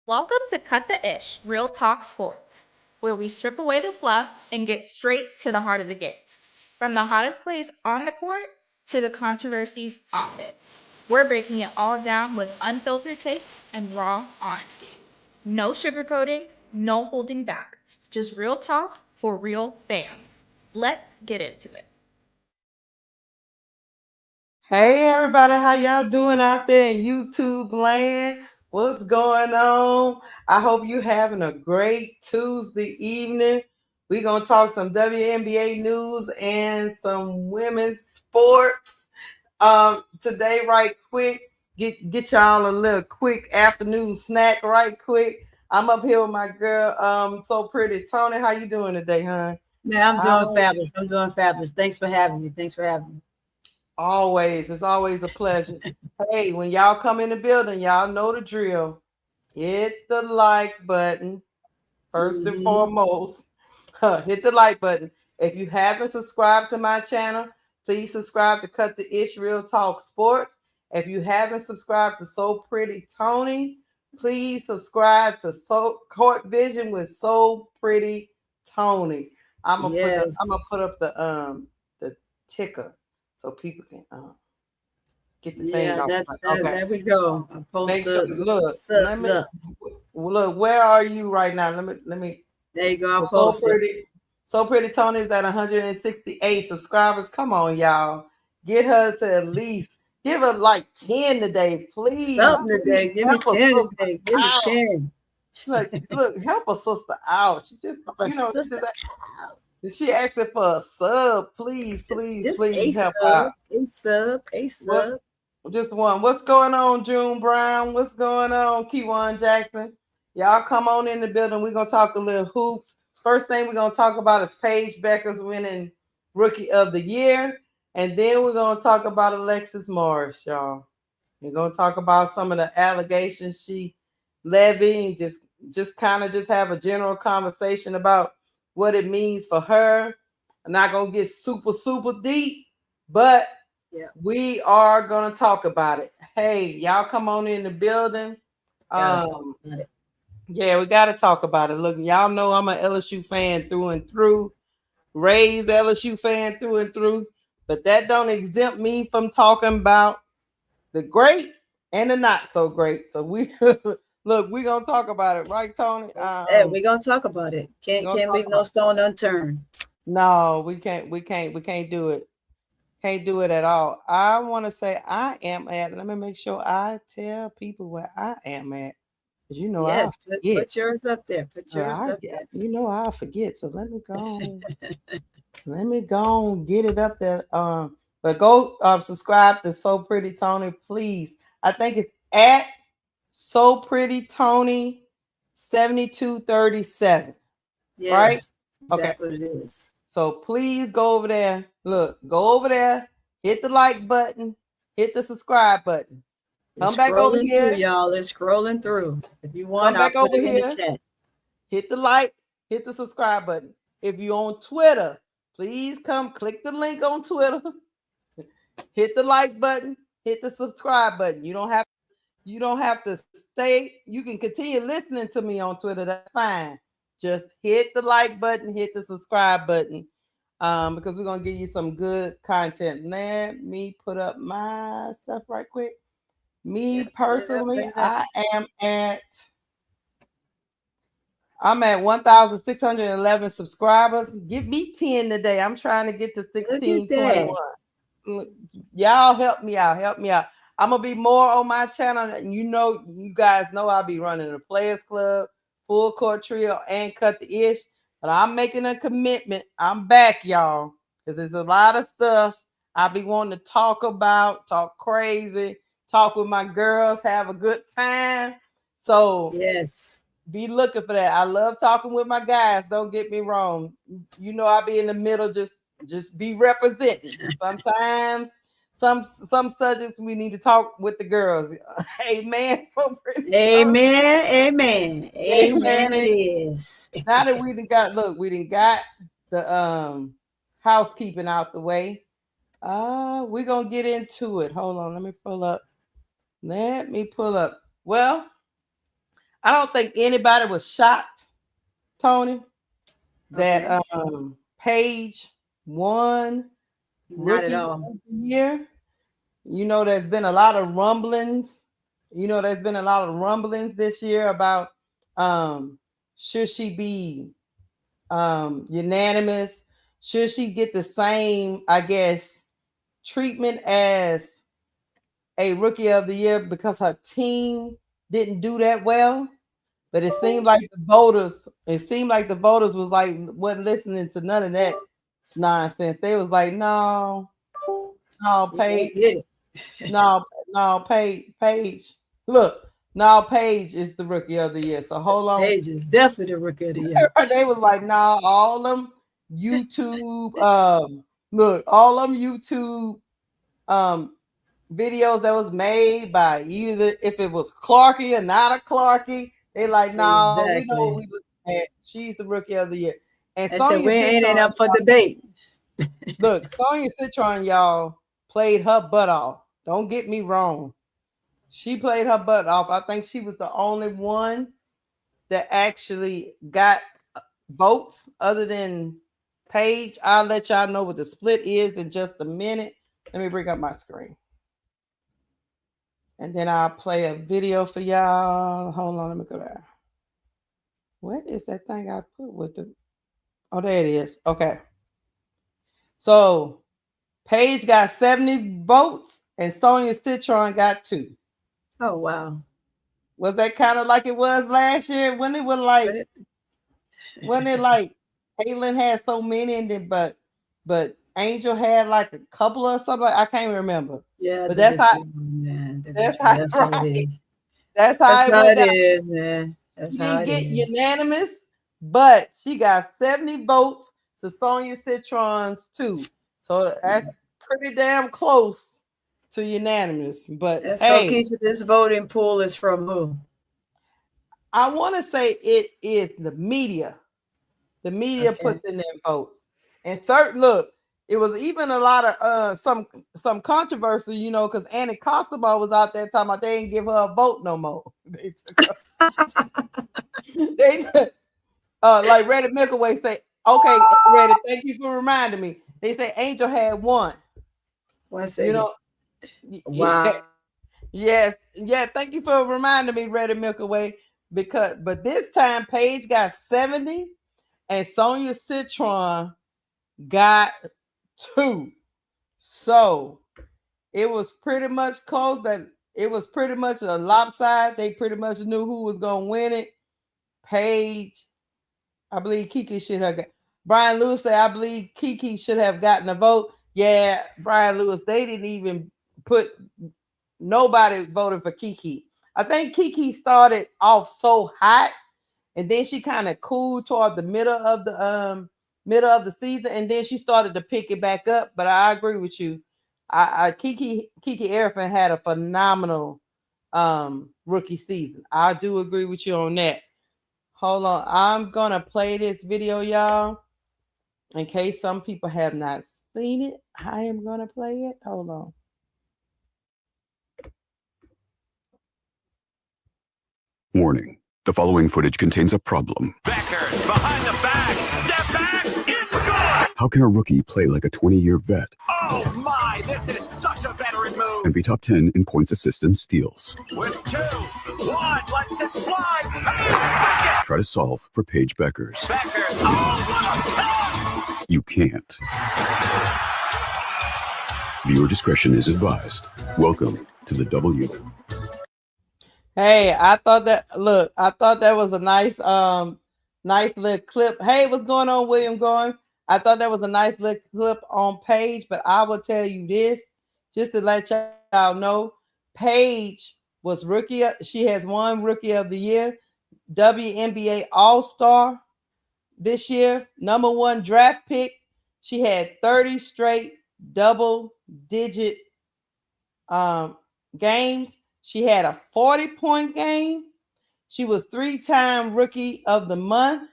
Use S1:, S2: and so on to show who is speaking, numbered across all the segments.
S1: Welcome to Cut the Ish, Real Talk Sports, where we strip away the fluff and get straight to the heart of the game. From the hottest plays on the court to the controversies off it. We're breaking it all down with unfiltered takes and raw honesty. No sugarcoating, no holding back. Just real talk for real fans. Let's get into it.
S2: Hey everybody, how y'all doing out there in YouTube land? What's going on? I hope you having a great Tuesday evening. We're gonna talk some WNBA news and some women's sports. Today, right quick, get y'all a little quick afternoon snack, right quick. I'm up here with my girl, so pretty Tony. How you doing today, hon?
S3: Man, I'm
S2: I
S3: doing fabulous. I'm doing fabulous. Thanks for having me. Thanks for having me.
S2: Always. It's always a pleasure. Hey, when y'all come in the building, y'all know the drill. Hit the like button first and
S3: Mhm.
S2: foremost. Hit the like button. If you haven't subscribed to my channel, please subscribe to Cut the Ish Real Talk Sports. If you haven't subscribed to So Pretty Tony, please subscribe to So Court Vision with So Pretty Tony. I'm gonna
S3: Yes.
S2: put up the ticker so people can get the thing
S3: Yeah,
S2: off.
S3: that's that.
S2: Okay.
S3: There we go. I post
S2: Make sure
S3: the
S2: look,
S3: sub.
S2: let me
S3: Look,
S2: look, where are you right now? Let me
S3: there you go. I
S2: so
S3: posted.
S2: pretty. So pretty Tony's at 168 subscribers. Come on, y'all. Get her to at least give her like 10 today. Please,
S3: Something
S2: please
S3: today. Give me
S2: help a
S3: 10
S2: sister
S3: today. Give me
S2: out.
S3: 10.
S2: Look, help a sister out. She just,
S3: Help a
S2: she
S3: sister
S2: just
S3: out.
S2: she asking for a sub. Please, please,
S3: Just a
S2: please help
S3: sub,
S2: out.
S3: a sub, a
S2: What
S3: sub.
S2: Just one. What's going on, June Brown? What's going on, Keywan Jackson? Y'all come on in the building. We're gonna talk a little hoops. First thing we're gonna talk about is Paige Bueckers winning Rookie of the Year, and then we're gonna talk about Alexis Morris, y'all. We're gonna talk about some of the allegations she levied, and just kind of just have a general conversation about what it means for her. I'm not gonna get super deep, but
S3: Yeah,
S2: we are gonna talk about it. Hey, y'all come on in the building.
S3: gotta talk
S2: Um,
S3: about it.
S2: yeah, we gotta talk about it. Look, y'all know I'm an LSU fan through and through, raised LSU fan through and through, but that don't exempt me from talking about the great and the not so great. So we look, we gonna talk about it, right, Tony?
S3: Hey, we're gonna talk about it.
S2: We're gonna
S3: Can't
S2: talk
S3: leave no
S2: about it.
S3: stone unturned.
S2: No, we can't do it. Can't do it at all. I want to say I am at. Let me make sure I tell people where I am at. Cause you know I
S3: Yes,
S2: forget.
S3: put yours up there. Put yours
S2: I
S3: up
S2: get.
S3: there.
S2: You know I forget. So let me go. Let me go and get it up there. But go subscribe to So Pretty Tony, please. I think it's at So Pretty Tony 7237. Right?
S3: Yes,
S2: Okay.
S3: exactly what it is.
S2: So please go over there. Look, go over there, hit the like button, hit the subscribe button.
S3: It's
S2: Come back over
S3: scrolling through,
S2: here.
S3: y'all. It's scrolling through. If you
S2: Come
S3: want, I'll
S2: back
S3: put
S2: over
S3: it in the
S2: here.
S3: chat.
S2: Hit the like, hit the subscribe button. If you're on Twitter, please come click the link on Twitter. Hit the like button, hit the subscribe button. You don't have to stay. You can continue listening to me on Twitter. That's fine. Just hit the like button, hit the subscribe button. Because we're gonna give you some good content. Let me put up my stuff right quick. Me
S3: Yeah, put it up, put
S2: personally,
S3: it up.
S2: I'm at 1,611 subscribers. Give me 10 today. I'm trying to get to
S3: Look at
S2: 1621.
S3: that.
S2: Y'all help me out. Help me out. I'm gonna be more on my channel. And you guys know I'll be running the Players Club, Full Court Trio, and Cut the Ish. But I'm making a commitment. I'm back, y'all, because there's a lot of stuff I be wanting to talk about, talk crazy, talk with my girls, have a good time. So
S3: Yes.
S2: be looking for that. I love talking with my guys. Don't get me wrong. I'll be in the middle, just be representing. Sometimes some subjects we need to talk with the girls. Amen. So pretty.
S3: Amen. Amen. Amen. It
S2: Amen.
S3: is.
S2: Now that we didn't got the housekeeping out the way. We're gonna get into it. Hold on, let me pull up. Well, I don't think anybody was shocked, Tony, that Paige won
S3: Not at
S2: Rookie
S3: all.
S2: of the Year. There's been a lot of rumblings. There's been a lot of rumblings this year about should she be unanimous? Should she get the same, I guess, treatment as a Rookie of the Year because her team didn't do that well? But it seemed like the voters was like wasn't listening to none of that nonsense. They was like, no, Paige, no, Paige. Look, now Paige is the Rookie of the Year. So hold on.
S3: Paige is definitely the Rookie of the Year.
S2: They was like, nah, all them YouTube, look, all them YouTube videos that was made by either if it was Clarky or not a Clarky, they like, nah, we know what we look at. She's the Rookie of the Year. And
S3: Sonya ain't up for debate.
S2: Look, Sonya Citron, y'all, played her butt off. Don't get me wrong. She played her butt off. I think she was the only one that actually got votes other than Paige. I'll let y'all know what the split is in just a minute. Let me bring up my screen. And then I'll play a video for y'all. Hold on, let me go there. What is that thing I put with the... Oh, there it is. Okay. So, Paige got 70 votes and Sonya Citron got 2.
S3: Oh, wow.
S2: Was that kind of like it was last year? When it was like... Wasn't it like Caitlin had so many and then, but Angel had like a couple or something? I can't remember.
S3: Yeah,
S2: but that's how it is. That's how it is,
S3: man.
S2: She didn't get unanimous, but she got 70 votes to Sonya Citron's 2. So that's pretty damn close to unanimous. But
S3: and so, Keisha, this voting pool is from who?
S2: I want to say it is the media. The media puts in their votes. And look, it was even a lot of some controversy, because Annie Costabile was out there talking about they didn't give her a vote no more. They like Reddy Milkaway say, okay, Reddy, thank you for reminding me. They say Angel had 1.
S3: 1 second.
S2: Wow. Yes. Yeah, thank you for reminding me, Reddy Milkaway. But this time Paige got 70 and Sonya Citron got 2. So it was pretty much close. That it was pretty much a lopside. They pretty much knew who was going to win it. Paige, I believe Kiki should have got. Brian Lewis said, I believe Kiki should have gotten a vote. Yeah, Brian Lewis, they didn't even nobody voted for Kiki. I think Kiki started off so hot, and then she kind of cooled toward the middle of the season, and then she started to pick it back up. But I agree with you. Kiki Arifin had a phenomenal rookie season. I do agree with you on that. Hold on. I'm going to play this video, y'all, in case some people have not seen it. I am going to play it. Hold on.
S4: Warning. The following footage contains a problem.
S5: Bueckers, behind the back, step back, it's good!
S4: How can a rookie play like a 20-year vet?
S5: Oh my, this is such a veteran move!
S4: And be top 10 in points, assists, and steals?
S5: With 2, 1, let's it fly! Paige
S4: Try to solve for Paige Bueckers.
S5: Bueckers, oh, what a pass!
S4: You can't. Viewer discretion is advised. Welcome to the W.
S2: Hey, I thought that was a nice little clip. Hey, what's going on, William Goins? I thought that was a nice little clip on Paige, but I will tell you this, just to let y'all know, Paige was she has won Rookie of the Year, WNBA All-Star this year, number 1 draft pick. She had 30 straight double-digit games. She had a 40-point game. She was 3-time Rookie of the Month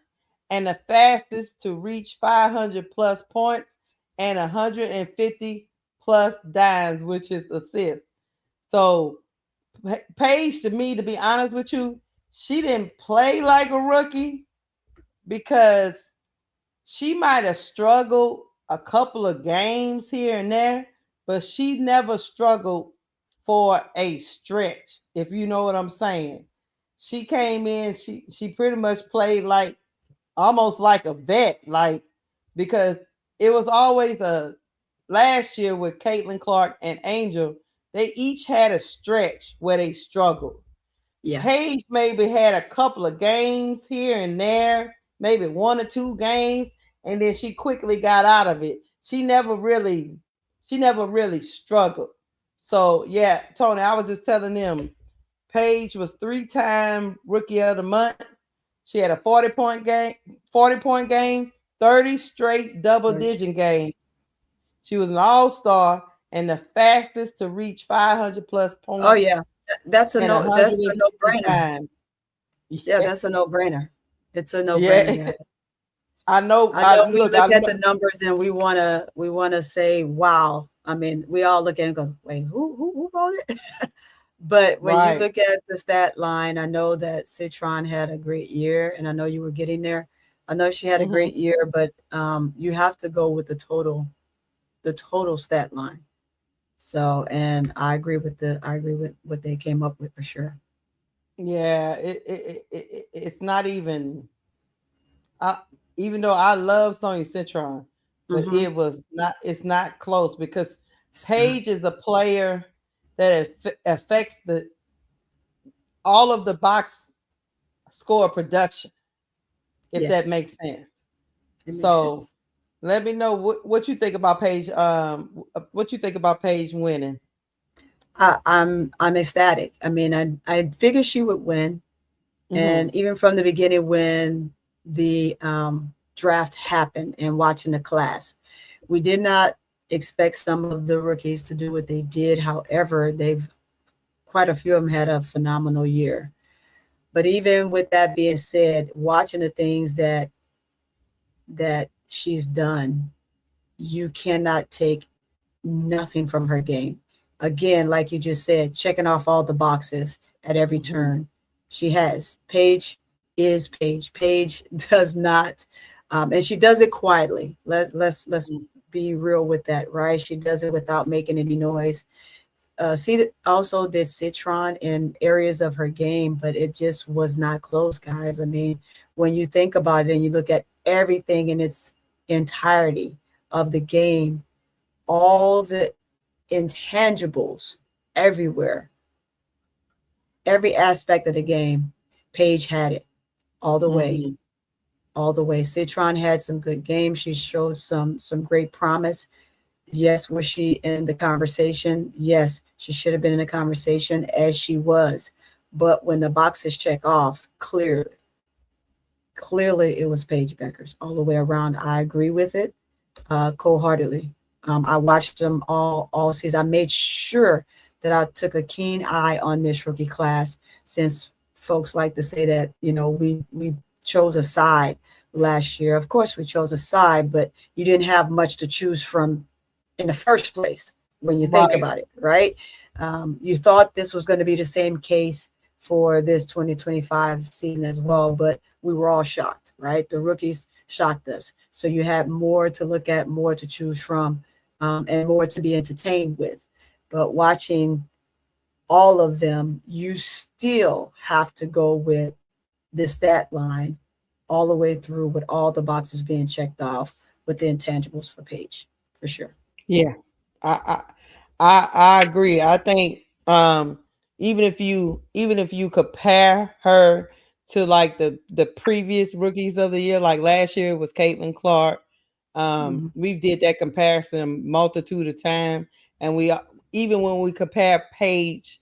S2: and the fastest to reach 500 plus points and 150 plus dimes, which is assists. So Paige, to me, to be honest with you, she didn't play like a rookie because she might have struggled a couple of games here and there, but she never struggled for a stretch, if you know what I'm saying. She came in, she pretty much played like almost like a vet, like because it was always a last year with Caitlin Clark and Angel, they each had a stretch where they struggled.
S3: Yeah.
S2: Paige maybe had a couple of games here and there, maybe 1 or 2 games, and then she quickly got out of it. She never really struggled. So yeah, Tony, I was just telling them Paige was 3-time rookie of the month. She had a 40-point game, 30 straight double-digit games. She was an all-star and the fastest to reach 500 plus points.
S3: Oh yeah, that's a
S2: That's a
S3: no-brainer. Yeah, that's a no-brainer. It's a no-brainer. Yeah.
S2: I know.
S3: We look at the numbers and we wanna say, wow. I mean, we all look at it and go, wait, who wrote it? But when you look at the stat line, I know that Citron had a great year, and I know you were getting there. I know she had a great year, but you have to go with the total stat line. So, and I agree with what they came up with for sure.
S2: Yeah, it's not even. Even though I love Sonya Citron, but it's not close because Paige is a player that affects all of the box score production, if that makes sense. Let me know what you think about Paige. What you think about Paige winning?
S3: I'm ecstatic. I mean, I figured she would win, and even from the beginning when the draft happened and watching the class, we did not expect some of the rookies to do what they did. However, quite a few of them had a phenomenal year. But even with that being said, watching the things that she's done, you cannot take nothing from her game. Again, like you just said, checking off all the boxes at every turn. She has. Paige is Paige. Paige does not, and she does it quietly. Let's be real with that, right? She does it without making any noise. Also did Citron in areas of her game, but it just was not close, guys. I mean, when you think about it and you look at everything in its entirety of the game, all the intangibles everywhere, every aspect of the game, Paige had it all the way. All the way. Citron had some good games. She showed some great promise. Yes, was she in the conversation? Yes, she should have been in the conversation as she was. But when the boxes check off, clearly it was Paige Bueckers all the way around. I agree with it wholeheartedly. I watched them all season. I made sure that I took a keen eye on this rookie class, since folks like to say that, we chose a side last year. Of course we chose a side, but you didn't have much to choose from in the first place when you think about it, right? You thought this was going to be the same case for this 2025 season as well, but we were all shocked, right? The rookies shocked us. So you had more to look at, more to choose from, and more to be entertained with. But watching all of them, you still have to go with the stat line all the way through, with all the boxes being checked off with the intangibles for Paige, for sure.
S2: Yeah, I agree. I think even if you compare her to like the previous rookies of the year, like last year it was Caitlin Clark. We did that comparison a multitude of time, and we even when we compare Paige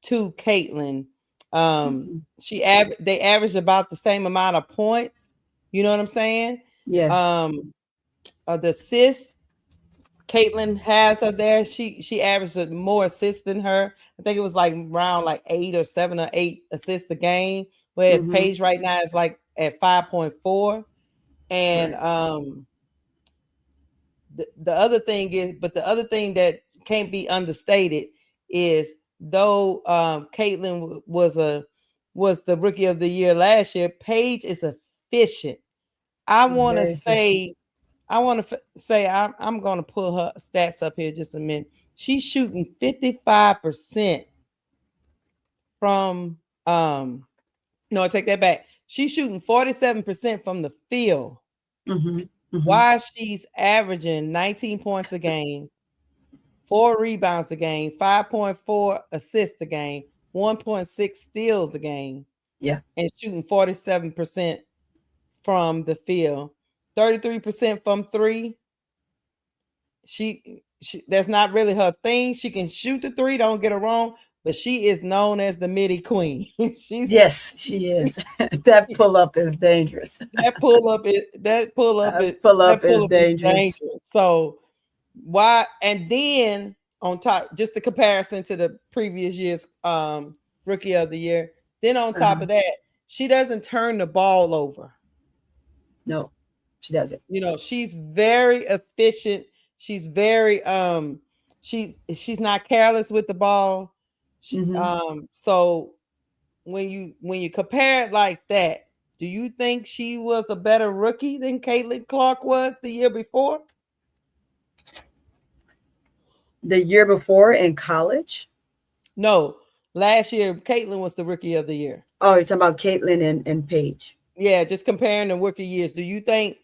S2: to Caitlin, they averaged about the same amount of points. You know what I'm saying?
S3: Yes.
S2: The assists, Caitlin has her there. She averaged more assists than her. I think it was like around like 8 or 7 or 8 assists a game. Whereas Paige right now is like at 5.4. And the other thing that can't be understated is though Caitlin was a was the rookie of the year last year. Paige is efficient. I
S3: She's
S2: want to
S3: very efficient.
S2: say, I'm going to pull her stats up here just a minute. She's shooting 55% from, no, I take that back. She's shooting 47% from the field. While she's averaging 19 points a game, 4 rebounds a game, 5.4 assists a game, 1.6 steals a game.
S3: Yeah.
S2: And shooting 47% from the field, 33% from 3. She that's not really her thing. She can shoot the 3, don't get her wrong, but she is known as the midi queen.
S3: Yes, she is. That pull up is dangerous.
S2: That pull up is
S3: dangerous.
S2: So why? And then on top, just the comparison to the previous year's rookie of the year. Then on top of that, she doesn't turn the ball over.
S3: No, she doesn't.
S2: You know, she's very efficient. She's very she's not careless with the ball. So when you compare it like that, do you think she was a better rookie than Caitlin Clark was the year before?
S3: The year before in college?
S2: No, last year Caitlin was the rookie of the year.
S3: Oh, you're talking about Caitlin and Paige.
S2: Yeah, just comparing the rookie years. Do you think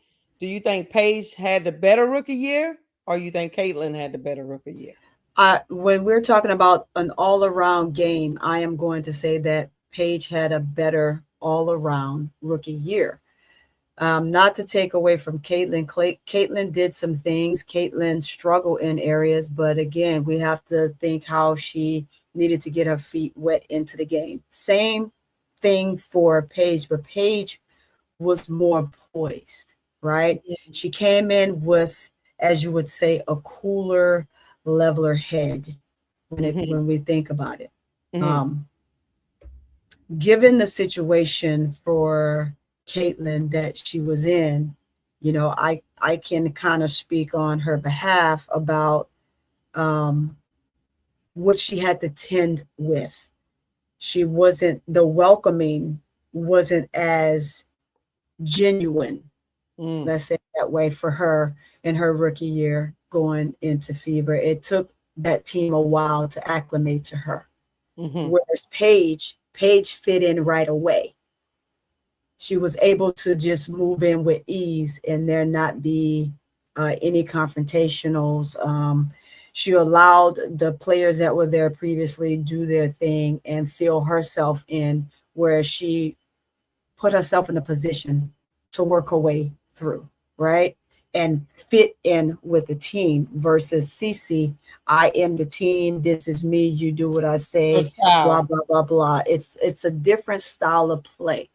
S2: Paige had the better rookie year, or you think Caitlin had the better rookie year?
S3: When we're talking about an all-around game, I am going to say that Paige had a better all-around rookie year. Not to take away from Caitlin. Caitlin did some things. Caitlin struggled in areas, but again, we have to think how she needed to get her feet wet into the game. Same thing for Paige, but Paige was more poised, right? Yeah. She came in with, as you would say, a cooler, leveler head when we think about it. Given the situation for Caitlin that she was in, you know, I can kind of speak on her behalf about what she had to tend with. The welcoming wasn't as genuine, let's say that way, for her in her rookie year going into Fever. It took that team a while to acclimate to her. Whereas Paige fit in right away. She was able to just move in with ease and there not be any confrontationals. She allowed the players that were there previously do their thing and feel herself in, where she put herself in a position to work her way through, right? And fit in with the team versus Cece, I am the team, this is me, you do what I say, blah, blah, blah, blah. It's a different style of play.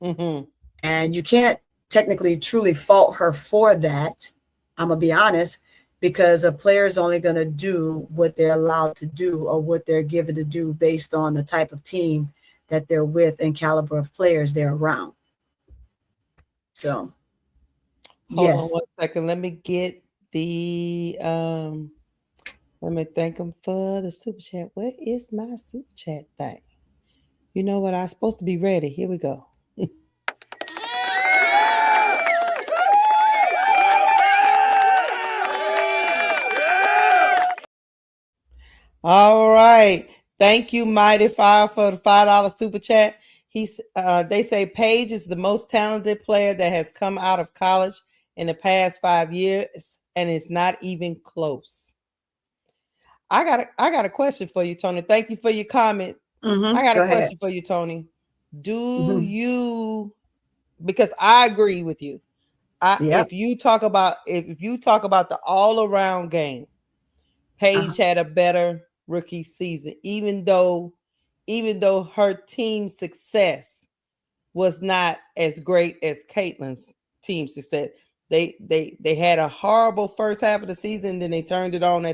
S3: And you can't technically truly fault her for that. I'm going to be honest, because a player is only going to do what they're allowed to do or what they're given to do based on the type of team that they're with and caliber of players they're around. So,
S2: hold on one second. Let me get the let me thank them for the super chat. Where is my super chat thing? You know what? I'm supposed to be ready. Here we go. All right. Thank you, Mighty Fire, for the $5 super chat. They say Paige is the most talented player that has come out of college in the past 5 years, and it's not even close. I got a question for you, Tony. Thank you for your comment. I got a question for you, Tony. Do you, because I agree with you. If you talk about the all-around game, Paige had a better rookie season, even though her team's success was not as great as Caitlin's team success. They had a horrible first half of the season, then they turned it on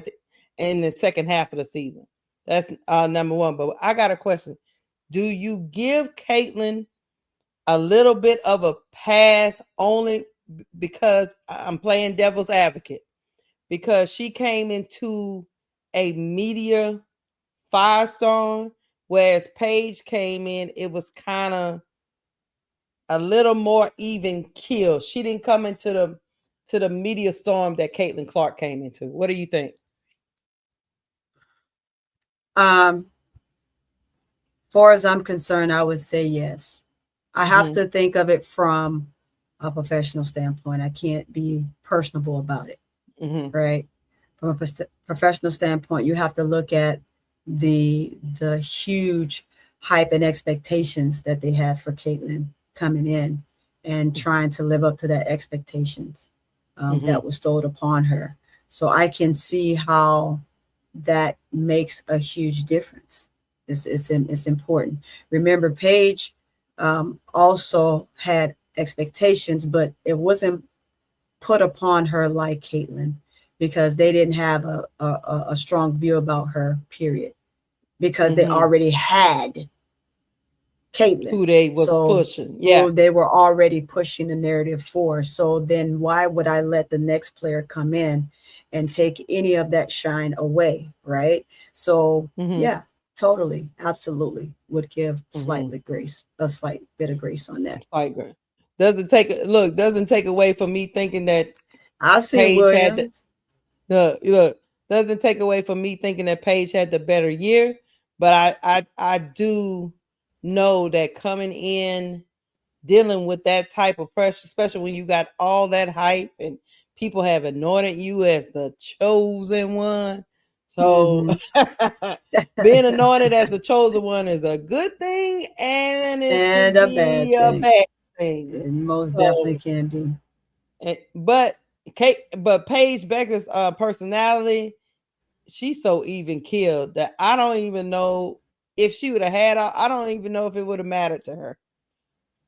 S2: in the second half of the season. That's number one. But I got a question. Do you give Caitlin a little bit of a pass only because I'm playing devil's advocate? Because she came into a media firestorm, Whereas Paige came in, it was kind of a little more even kill. She didn't come into the media storm that Caitlin Clark came into. What do you think?
S3: Far as I'm concerned, I would say yes. I have to think of it from a professional standpoint. I can't be personable about it, right? From a professional standpoint, you have to look at the huge hype and expectations that they have for Caitlin coming in and trying to live up to that expectations that was stowed upon her. So I can see how that makes a huge difference. It's important. Remember, Paige also had expectations, but it wasn't put upon her like Caitlin, because they didn't have a strong view about her, period, because they already had Caitlin,
S2: who they was pushing.
S3: Who they were already pushing the narrative for. So then why would I let the next player come in and take any of that shine away, right? So yeah, totally, absolutely would give a slight bit of grace on that.
S2: Doesn't take away from me thinking that
S3: I see
S2: Paige
S3: Williams.
S2: Doesn't take away from me thinking that Paige had the better year, but I do know that coming in, dealing with that type of pressure, especially when you got all that hype and people have anointed you as the chosen one. So being anointed as the chosen one is a good thing, and it can be a bad thing.
S3: It most definitely can be.
S2: But Paige Bueckers' personality, she's so even killed that I don't even know if she would have had. I don't even know if it would have mattered to her.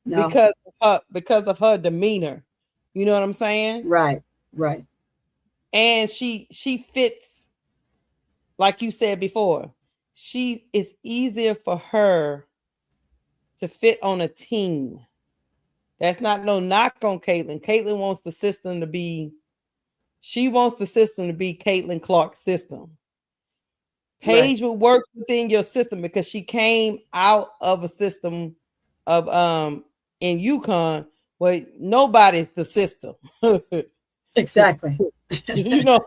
S2: No. Because of her demeanor. You know what I'm saying?
S3: Right.
S2: And she fits, like you said before, it's easier for her to fit on a team. That's not no knock on Caitlin. Caitlin wants the system to be Caitlin Clark's system. Paige will work within your system because she came out of a system of in UConn where nobody's the system.
S3: Exactly.
S2: You know,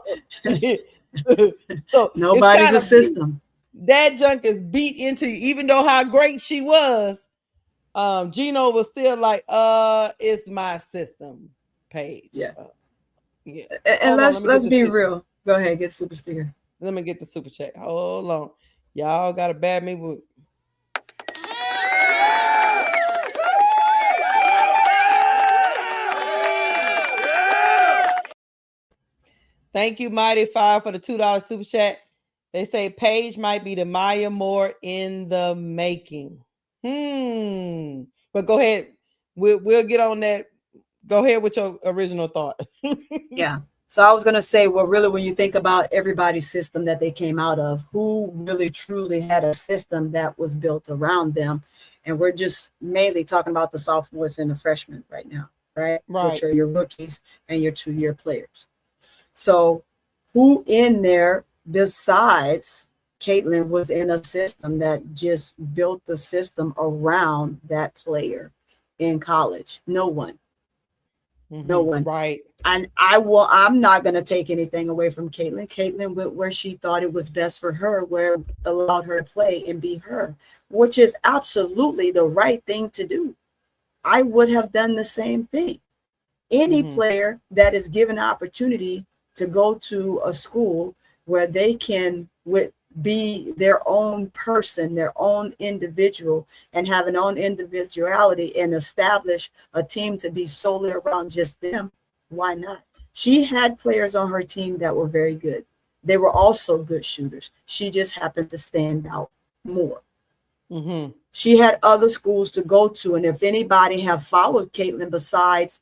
S2: so
S3: nobody's a system.
S2: That junk is beat into you, even though how great she was. Gino was still like, it's my system, Paige.
S3: Yeah. And let's be real. Go ahead, get super sticker.
S2: Let me get the super chat. Hold on. Y'all gotta bad me with. Thank you, Mighty Five, for the $2 super chat. They say Paige might be the Maya Moore in the making. But go ahead. We'll get on that. Go ahead with your original thought.
S3: Yeah. So I was going to say, well, really, when you think about everybody's system that they came out of, who really truly had a system that was built around them? And we're just mainly talking about the sophomores and the freshmen right now, right? Which are your rookies and your 2-year players. So who in there besides Caitlin was in a system that just built the system around that player in college? No one. No one.
S2: Right.
S3: And I'm not going to take anything away from Caitlin. Caitlin went where she thought it was best for her, where it allowed her to play and be her, which is absolutely the right thing to do. I would have done the same thing. Any player that is given an opportunity to go to a school where they can be their own person, their own individual, and have an own individuality and establish a team to be solely around just them, why not? She had players on her team that were very good. They were also good shooters. She just happened to stand out more. She had other schools to go to. And if anybody have followed Caitlin besides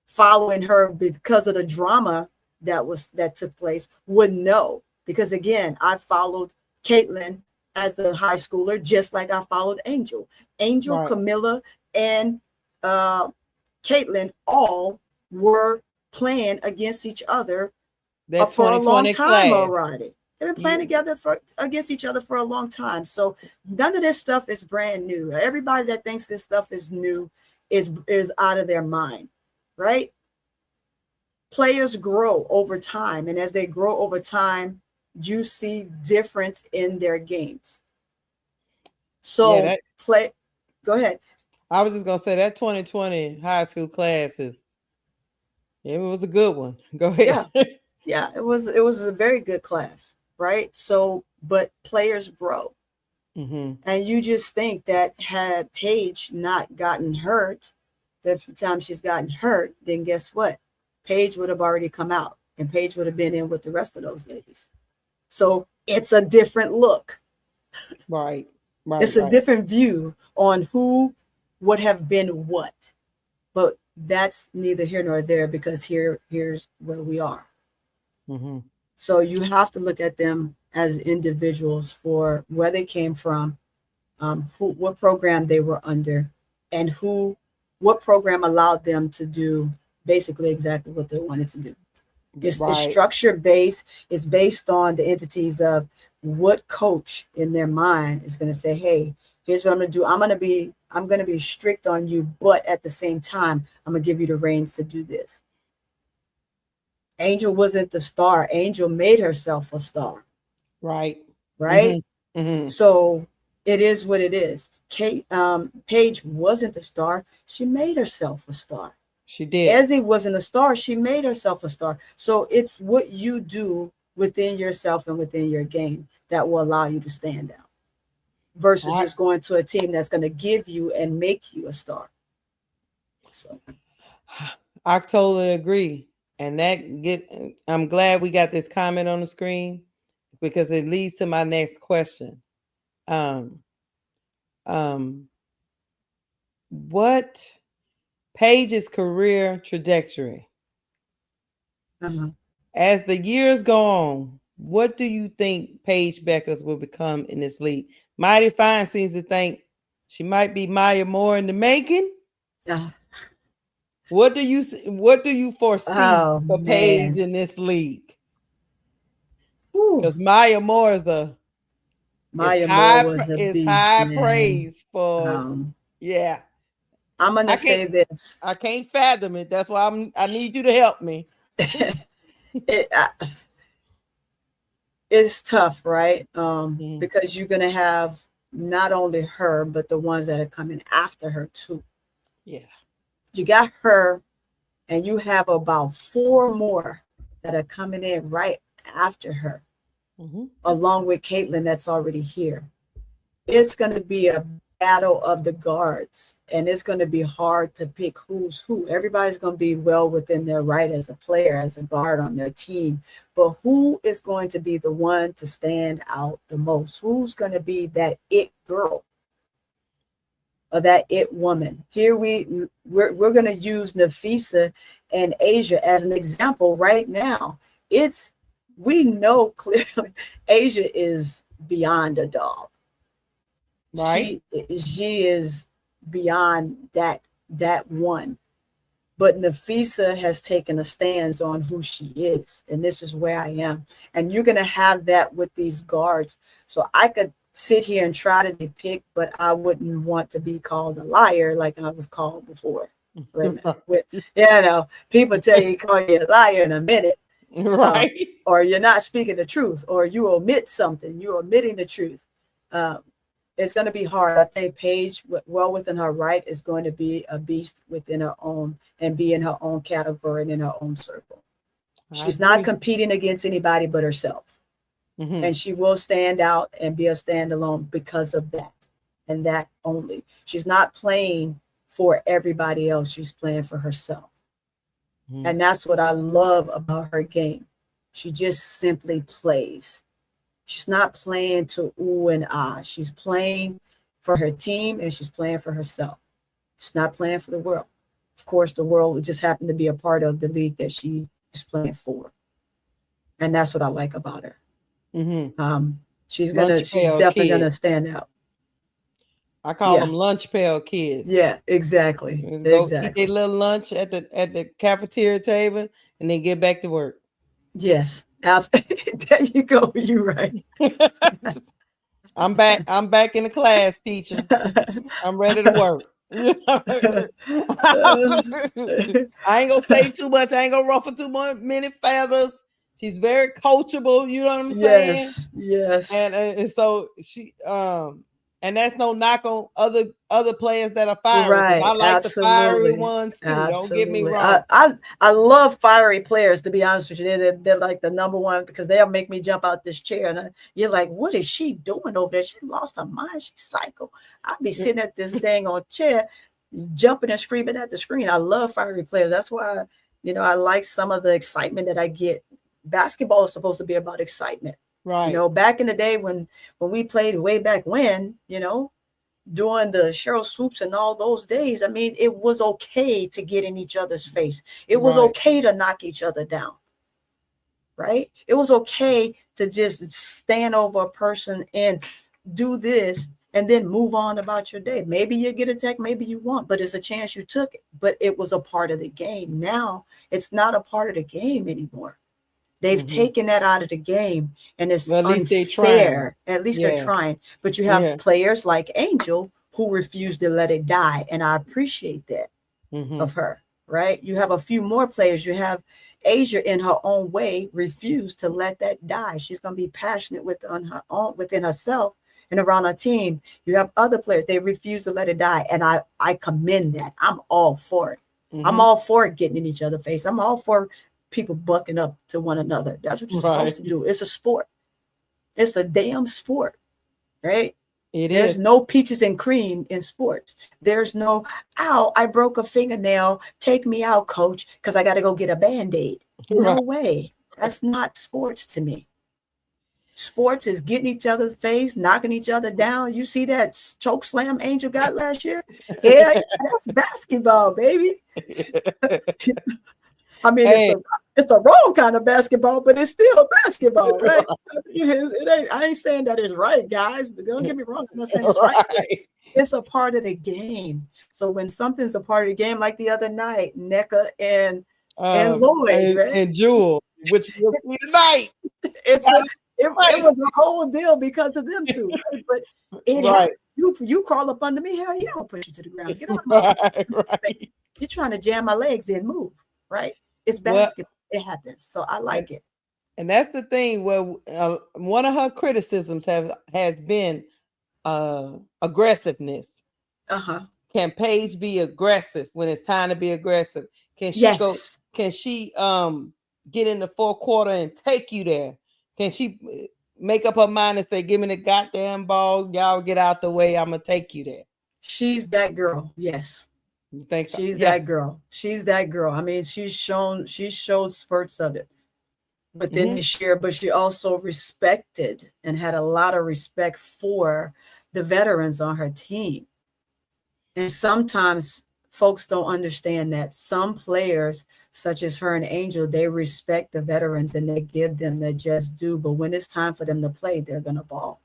S3: following her because of the drama that took place, would know. Because again, I followed Caitlin as a high schooler, just like I followed Angel. Angel, Camilla, and Caitlin all were playing against each other for a long time already. They've been playing
S2: Yeah.
S3: together against each other for a long time. So none of this stuff is brand new. Everybody that thinks this stuff is new is out of their mind, right? Players grow over time, and as they grow over time, you see difference in their games. So go ahead.
S2: I was just gonna say that 2020 high school classes, it was a good one. Go ahead.
S3: Yeah, it was a very good class, right? So, but players grow. And you just think that had Paige not gotten hurt, the time she's gotten hurt, then guess what? Paige would have already come out, and Paige would have been in with the rest of those ladies. So it's a different look.
S2: Right.
S3: It's a different view on who would have been what. But that's neither here nor there, because here's where we are. So you have to look at them as individuals for where they came from, what program they were under, and what program allowed them to do basically exactly what they wanted to do. It's structure based. It's based on the entities of what coach in their mind is going to say, hey, here's what I'm going to do. I'm going to be strict on you, but at the same time, I'm going to give you the reins to do this. Angel wasn't the star. Angel made herself a star.
S2: Right.
S3: So it is what it is. Paige wasn't the star. She made herself a star.
S2: She did.
S3: Ezzy wasn't a star. She made herself a star. So it's what you do within yourself and within your game that will allow you to stand out versus just going to a team that's going to give you and make you a star. So
S2: I totally agree. And I'm glad we got this comment on the screen, because it leads to my next question. What Paige's career trajectory? As the years go on, what do you think Paige Bueckers will become in this league? Mighty Fine seems to think she might be Maya Moore in the making. What do you foresee for Paige in this league? Because Maya Moore is high praise for yeah.
S3: I'm gonna say this.
S2: I can't fathom it. That's why I need you to help me.
S3: It's tough, right? Because you're gonna have not only her, but the ones that are coming after her too.
S2: Yeah.
S3: You got her, and you have about 4 more that are coming in right after her, along with Caitlin that's already here. It's going to be a battle of the guards, and it's going to be hard to pick who's who. Everybody's going to be well within their right as a player, as a guard on their team. But who is going to be the one to stand out the most? Who's going to be that it girl? Or that it woman. Here we're going to use Nafisa and Asia as an example right now. We know clearly Asia is beyond a dog.
S2: Right.
S3: She is beyond that one. But Nafisa has taken a stance on who she is, and this is where I am. And you're going to have that with these guards. So I could sit here and try to depict, but I wouldn't want to be called a liar like I was called before. People tell you, call you a liar in a minute,
S2: right?
S3: Or you're not speaking the truth, or you omit something. You're omitting the truth. It's going to be hard. I think Paige, well within her right, is going to be a beast within her own and be in her own category and in her own circle. She's not competing against anybody but herself. And she will stand out and be a standalone because of that and that only. She's not playing for everybody else. She's playing for herself. And that's what I love about her game. She just simply plays. She's not playing to ooh and ah. She's playing for her team and she's playing for herself. She's not playing for the world. Of course, the world would just happen to be a part of the league that she is playing for. And that's what I like about her. She's definitely gonna stand out.
S2: I call them lunch pail kids.
S3: Yeah, exactly.
S2: Go eat their little lunch at the cafeteria table and then get back to work.
S3: Yes, There you go. You're right.
S2: I'm back in the class, teacher. I'm ready to work. I ain't gonna say too much. I ain't gonna ruffle many feathers. She's very coachable. You know what I'm saying?
S3: Yes.
S2: And so she and that's no knock on other players that are fiery.
S3: Right.
S2: I like the fiery ones too.
S3: Absolutely.
S2: Don't get me wrong.
S3: I love fiery players, to be honest with you. They're like the number one, because they'll make me jump out this chair. And you're like, what is she doing over there? She lost her mind. She's psycho. I'll be sitting at this dang on chair, jumping and screaming at the screen. I love fiery players. That's why, I like some of the excitement that I get. Basketball is supposed to be about excitement.
S2: Right.
S3: Back in the day when we played way back when, during the Cheryl Swoops and all those days, I mean, it was okay to get in each other's face. It was okay to knock each other down. Right? It was okay to just stand over a person and do this and then move on about your day. Maybe you get attacked, maybe you won't, but it's a chance you took, but it was a part of the game. Now it's not a part of the game anymore. They've taken that out of the game, and it's unfair. At least they're trying. But you have players like Angel who refuse to let it die, and I appreciate that of her. Right? You have a few more players. You have Asia in her own way refuse to let that die. She's going to be passionate within herself and around her team. You have other players, they refuse to let it die, and I commend that. I'm all for it. I'm all for it getting in each other's face. I'm all for people bucking up to one another. That's what you're supposed to do. It's a sport. It's a damn sport, right? There's no peaches and cream in sports. There's no, ow, I broke a fingernail. Take me out, coach, because I got to go get a Band-Aid. No way. That's not sports to me. Sports is getting each other's face, knocking each other down. You see that choke slam Angel got last year? Yeah, that's basketball, baby. I mean, it's the wrong kind of basketball, but it's still basketball, right? It ain't. I ain't saying that it's right, guys. Don't get me wrong. I'm not saying it's right. It's a part of the game. So when something's a part of the game, like the other night, NECA and Lloyd, right?
S2: And Jewel, which will be tonight.
S3: It was a whole deal because of them two, right? But you crawl up under me, hell yeah, I'll push you to the ground. Get on my right. You're trying to jam my legs in, move, right? It's basketball. It happens. So I like it.
S2: And that's the thing where one of her criticisms has been aggressiveness. Can Paige be aggressive when it's time to be aggressive? Can she go? Can she get in the fourth quarter and take you there? Can she make up her mind and say, "Give me the goddamn ball, y'all get out the way. I'm gonna take you there"?
S3: She's that girl. Yes.
S2: You think so?
S3: She's that girl. She's that girl. I mean, she showed spurts of it within this year, but she also respected and had a lot of respect for the veterans on her team. And sometimes folks don't understand that some players, such as her and Angel, they respect the veterans and they give them their just due. But when it's time for them to play, they're gonna ball.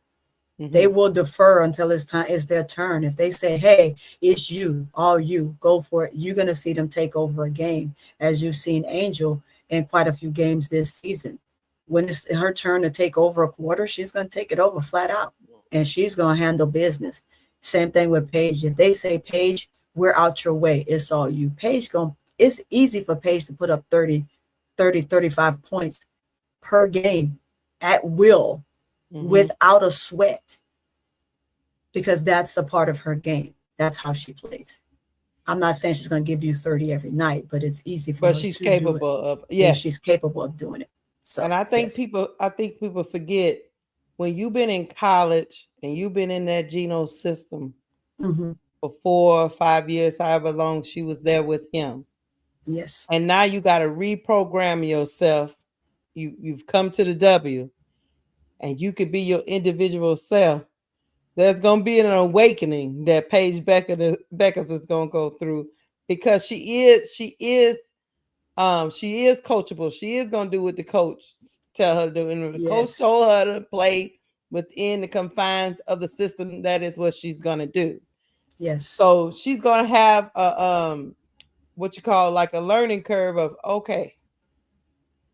S3: They will defer until it's their turn. If they say, hey, it's you, all you, go for it, you're going to see them take over a game, as you've seen Angel in quite a few games this season. When it's her turn to take over a quarter, she's going to take it over flat out, and she's going to handle business. Same thing with Paige. If they say, Paige, we're out your way, it's all you. It's easy for Paige to put up 30, 35 points per game at will. Without a sweat, because that's a part of her game. That's how she plays. I'm not saying she's going to give you 30 every night, but it's easy for her. But she's capable of. Yes, she's capable of doing it. So,
S2: and I think people forget, when you've been in college and you've been in that Geno system for 4 or 5 years, however long she was there with him.
S3: Yes.
S2: And now you got to reprogram yourself. You've come to the W. And you could be your individual self. There's going to be an awakening that Paige Bueckers is going to go through, because she is coachable. She is going to do what the coach tell her to do. And the coach told her to play within the confines of the system, that is what she's going to do.
S3: Yes.
S2: So she's going to have a what you call like a learning curve of, okay,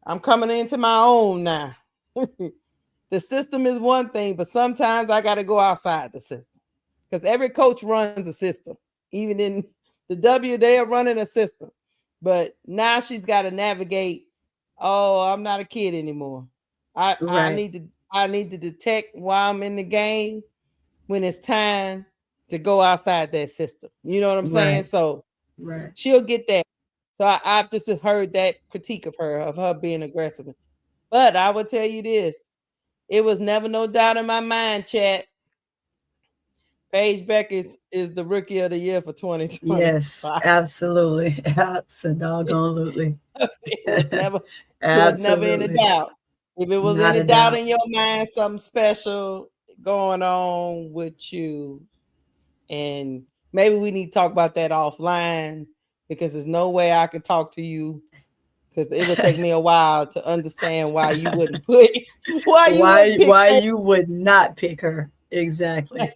S2: I'm coming into my own now. The system is one thing, but sometimes I got to go outside the system because every coach runs a system. Even in the W, they are running a system. But now she's got to navigate. Oh, I'm not a kid anymore. I need to detect while I'm in the game when it's time to go outside that system. You know what I'm saying? So she'll get that. So I've just heard that critique of her being aggressive. But I will tell you this. It was never no doubt in my mind, chat. Paige Bueckers is the rookie of the year for 2020.
S3: Yes, absolutely. Absolutely.
S2: It was never any doubt. If it was
S3: Not
S2: any
S3: a
S2: doubt
S3: doubt.
S2: in your mind, something special going on with you. And maybe we need to talk about that offline because there's no way I could talk to you because it would take me a while to understand why you wouldn't put
S3: why you would not pick her. Exactly.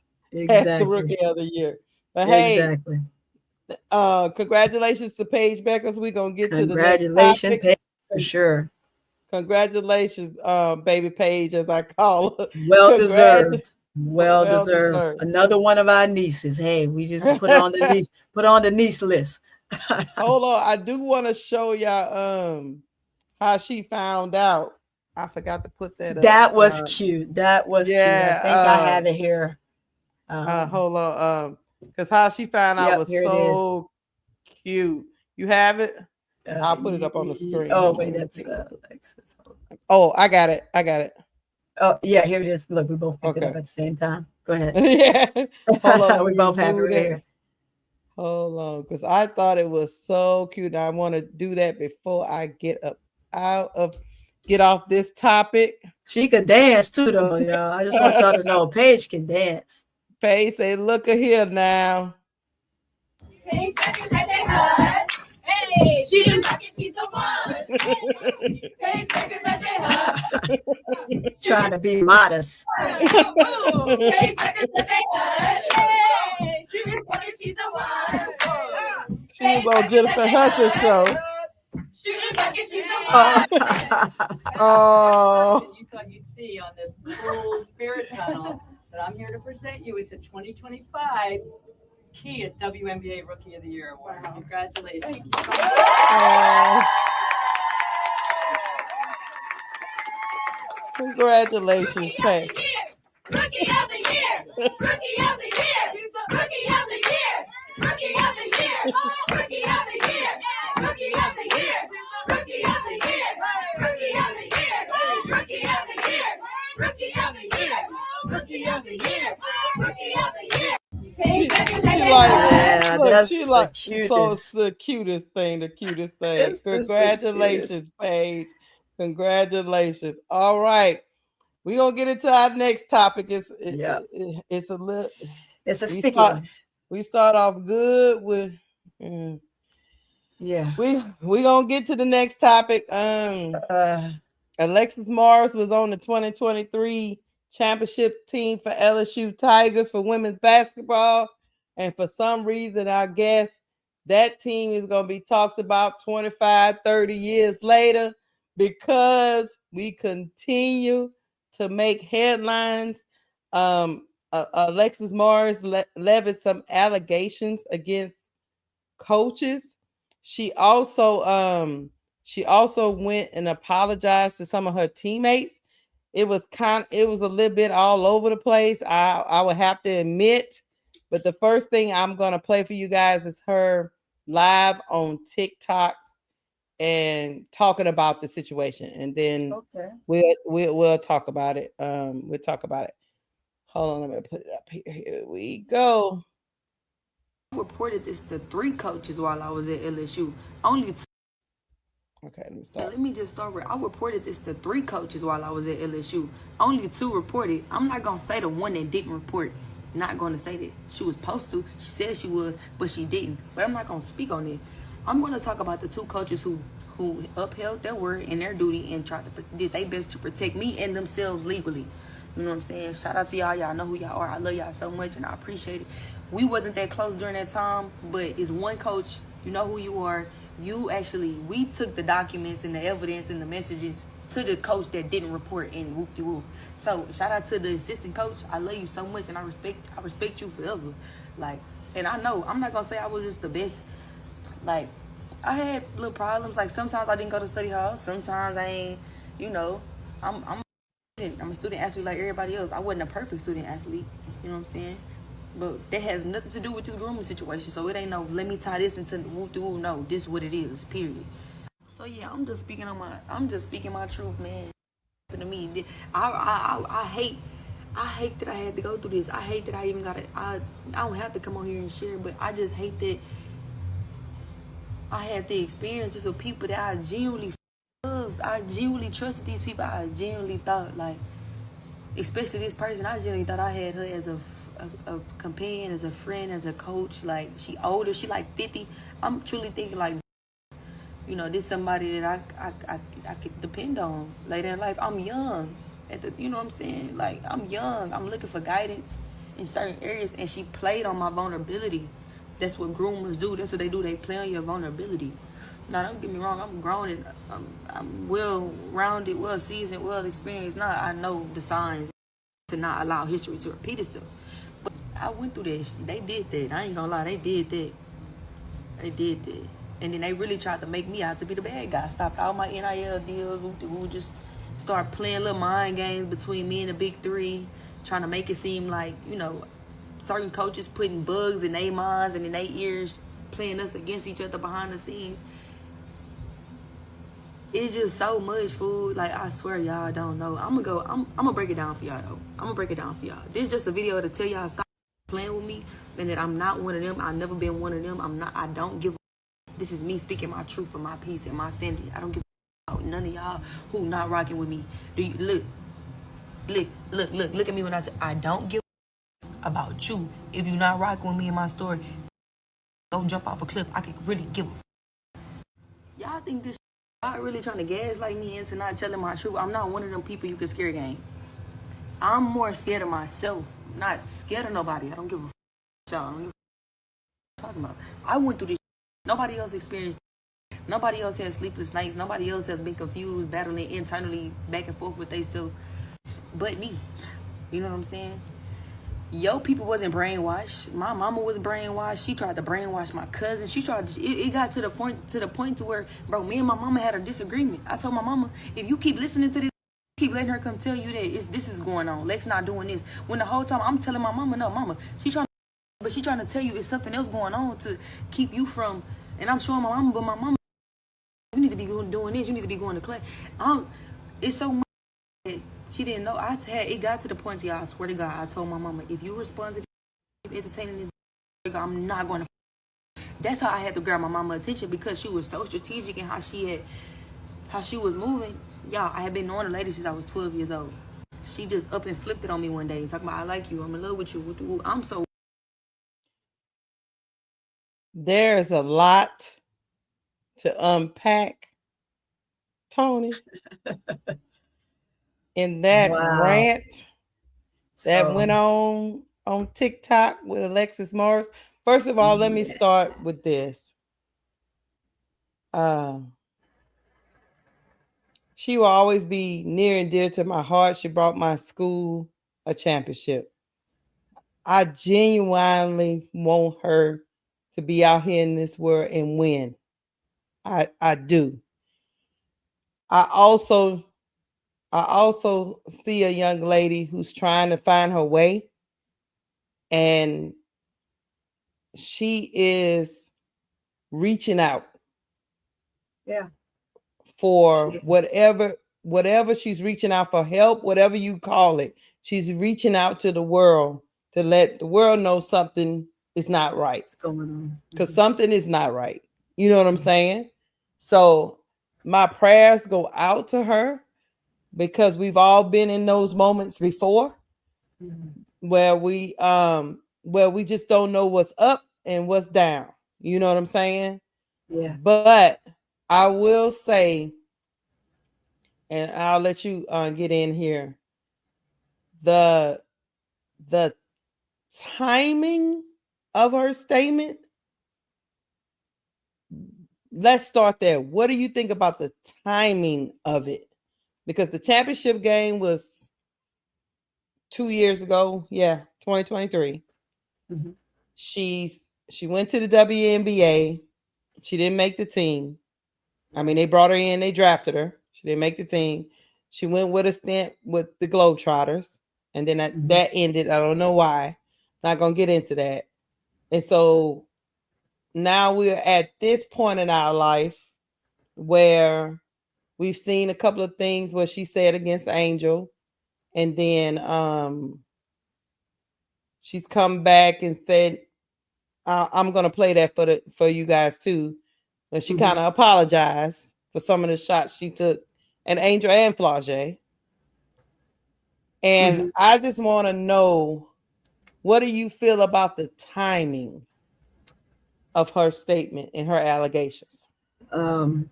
S2: That's the rookie of the year. But
S3: exactly.
S2: Hey, congratulations to Paige Bueckers. We're gonna get to the next
S3: Congratulations,
S2: topic.
S3: Paige, for sure.
S2: Congratulations, baby Paige, as I call her.
S3: Well deserved. Well deserved. Another one of our nieces. Hey, we just put on the niece list.
S2: Hold on, I do want to show y'all how she found out. I forgot to put that up.
S3: That was cute. That was cute. I think I have it here.
S2: Hold on, because how she found out was so cute. You have it? I'll put it up on the screen.
S3: Oh wait, that's Alexis.
S2: Oh, I got it.
S3: Oh yeah, here it is. Look, we both picked it up at the same time. Go ahead.
S2: Yeah. Hold on,
S3: we both have it right here.
S2: Hold on, because I thought it was so cute. And I want to do that before I get off this topic.
S3: She could dance too, though, y'all. I just want y'all to know Paige can dance.
S2: Paige say, look at here now.
S1: Paige Bueckers at their hut. Hey, she didn't fuck it, she's the one. Paige Bueckers at their hut.
S3: Trying to be modest.
S1: Paige Bueckers at their hut. Hey, she didn't fuck it, she's the one.
S2: She was on Jennifer Hudson's show.
S1: She didn't fuck it, she's the one.
S2: Oh.
S6: You thought you'd see on this cool spirit tunnel, but I'm here to present you with the 2025 Kia WNBA Rookie of the Year Award. Wow. Congratulations.
S2: Congratulations, Paige.
S1: Rookie of the year! Rookie of the year! Rookie of the year! Rookie of the year! Rookie of the year! Rookie of the year! Rookie of the year! Rookie of the year! Rookie of the year! Rookie of the year! Rookie of the year! Rookie of the year!
S2: She's the cutest thing. Congratulations, Paige. Congratulations. All right. We're gonna get into our next topic. It's a sticky one. We start off good with we gonna get to the next topic. Alexis Morris was on the 2023 championship team for LSU Tigers for women's basketball. And for some reason, I guess that team is going to be talked about 25, 30 years later because we continue to make headlines. Alexis Morris levied some allegations against coaches. She also went and apologized to some of her teammates. It was a little bit all over the place. I would have to admit, but the first thing I'm gonna play for you guys is her live on TikTok and talking about the situation, and then we'll talk about it. We'll talk about it. Hold on, let me put it up here. Here we go.
S7: I reported this to 3 coaches while I was at LSU. Only 2.
S2: Okay, let me start.
S7: Let me just start with, I reported this to 3 coaches while I was at LSU. Only 2 reported. I'm not going to say the one that didn't report. Not going to say that she was supposed to. She said she was, but she didn't. But I'm not going to speak on it. I'm going to talk about the 2 coaches who upheld their word and their duty and did their best to protect me and themselves legally. You know what I'm saying? Shout out to y'all. Y'all know who y'all are. I love y'all so much and I appreciate it. We wasn't that close during that time, but it's one coach You know who you are. We took the documents and the evidence and the messages to the coach that didn't report in whoop-de-whoop. So shout out to the assistant coach. I love you so much and I respect you forever. Like, and I know I'm not gonna say I was just the best. Like, I had little problems. Like, sometimes I didn't go to study hall. Sometimes I ain't, you know, I'm a student athlete like everybody else. I wasn't a perfect student athlete, you know what I'm saying? But that has nothing to do with this grooming situation. So it ain't no, let me tie this into whoop-de-whoop. No, this is what it is, period. So yeah, I'm just speaking my truth, man. To me, I hate that I had to go through this. I hate that I even I don't have to come on here and share, but I just hate that I had the experiences with people that I genuinely loved. I genuinely trusted these people. I genuinely thought, like, especially this person, I genuinely thought I had her as a companion, as a friend, as a coach. Like, she older, she like 50. I'm truly thinking, like, you know, this somebody that I could depend on later in life. I'm young, you know what I'm saying? Like, I'm young. I'm looking for guidance in certain areas, and she played on my vulnerability. That's what groomers do. That's what they do. They play on your vulnerability. Now, don't get me wrong. I'm grown and I'm well-rounded, well-seasoned, well-experienced. Now I know the signs to not allow history to repeat itself. But I went through that. They did that. I ain't gonna lie. They did that. They did that. And then they really tried to make me out to be the bad guy. Stopped all my NIL deals. Who just start playing little mind games between me and the big three, trying to make it seem like, you know, certain coaches putting bugs in their minds and in their ears, playing us against each other behind the scenes. It's just so much, food. Like, I swear y'all don't know. I'm gonna break it down for y'all though. I'm gonna break it down for y'all. This is just a video to tell y'all stop playing with me and that I'm not one of them. I've never been one of them. I don't give a. This is me speaking my truth and my peace and my sanity. I don't give a about none of y'all who not rocking with me. Do you look at me when I say I don't give a about you. If you not rocking with me in my story, don't jump off a cliff. I could really give a. Y'all think this y'all really trying to gaslight me into not telling my truth? I'm not one of them people you can scare gang. I'm more scared of myself, not scared of nobody. I don't give a y'all. I don't give a talking about. I went through this. Nobody else experienced. Nobody else has sleepless nights. Nobody else has been confused, battling internally back and forth with themselves, but me. You know what I'm saying? Yo, people wasn't brainwashed. My mama was brainwashed. She tried to brainwash my cousin. She tried to, it got to the point to where, bro, me and my mama had a disagreement. I told my mama, if you keep listening to this, keep letting her come tell you that this is going on. Lex not doing this. When the whole time I'm telling my mama, no, mama, she trying to tell you it's something else going on to keep you from. And I'm showing my mama, but my mama, you need to be doing this. You need to be going to class. It's so much that she didn't know. It got to the point, y'all, I swear to God, I told my mama, if you respond to this, entertaining this, I'm not going to. That's how I had to grab my mama attention, because she was so strategic in how she was moving. Y'all, I had been knowing the lady since I was 12 years old. She just up and flipped it on me one day, talking about, I like you, I'm in love with you. I'm so.
S2: There's a lot to unpack, Tony, in that rant that went on TikTok with Alexis Morris. First of all, let me start with this. She will always be near and dear to my heart. She brought my school a championship. I genuinely want her to be out here in this world and win. I do. I also see a young lady who's trying to find her way, and she is reaching out.
S3: Yeah.
S2: For whatever she's reaching out for help, whatever you call it. She's reaching out to the world to let the world know something is not right.
S3: What's going on?
S2: Because something is not right. You know what I'm saying? So my prayers go out to her, because we've all been in those moments before, where we just don't know what's up and what's down. You know what I'm saying?
S3: Yeah.
S2: But I will say, and I'll let you get in here, the timing of her statement let's start there. What do you think about the timing of it? Because the championship game was 2 years ago. Yeah, 2023.
S3: Mm-hmm.
S2: She went to the WNBA. She didn't make the team. I mean, they brought her in, they drafted her. She didn't make the team. She went with a stint with the Globetrotters, and then that ended. I don't know why. Not gonna get into that. And so now we're at this point in our life where we've seen a couple of things where she said against Angel, and then she's come back and said, I'm gonna play that for you guys too. But she kind of apologized for some of the shots she took, and Angel and Flage. And I just want to know, what do you feel about the timing of her statement and her allegations?
S3: I'm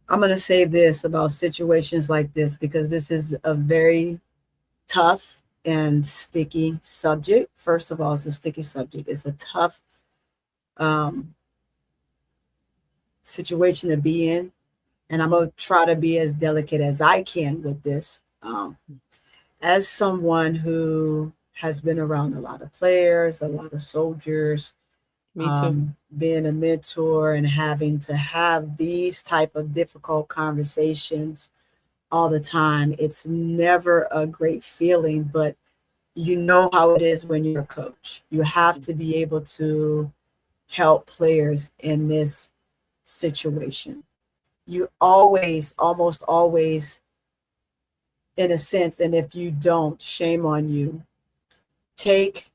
S3: going to say this about situations like this, because this is a very tough and sticky subject. First of all, it's a sticky subject. It's a tough situation to be in. And I'm going to try to be as delicate as I can with this. As someone who has been around a lot of players, a lot of soldiers,
S2: Me too.
S3: Being a mentor and having to have these type of difficult conversations all the time, it's never a great feeling, but you know how it is when you're a coach. You have to be able to help players in this situation. You always, almost always, in a sense, and if you don't, shame on you, take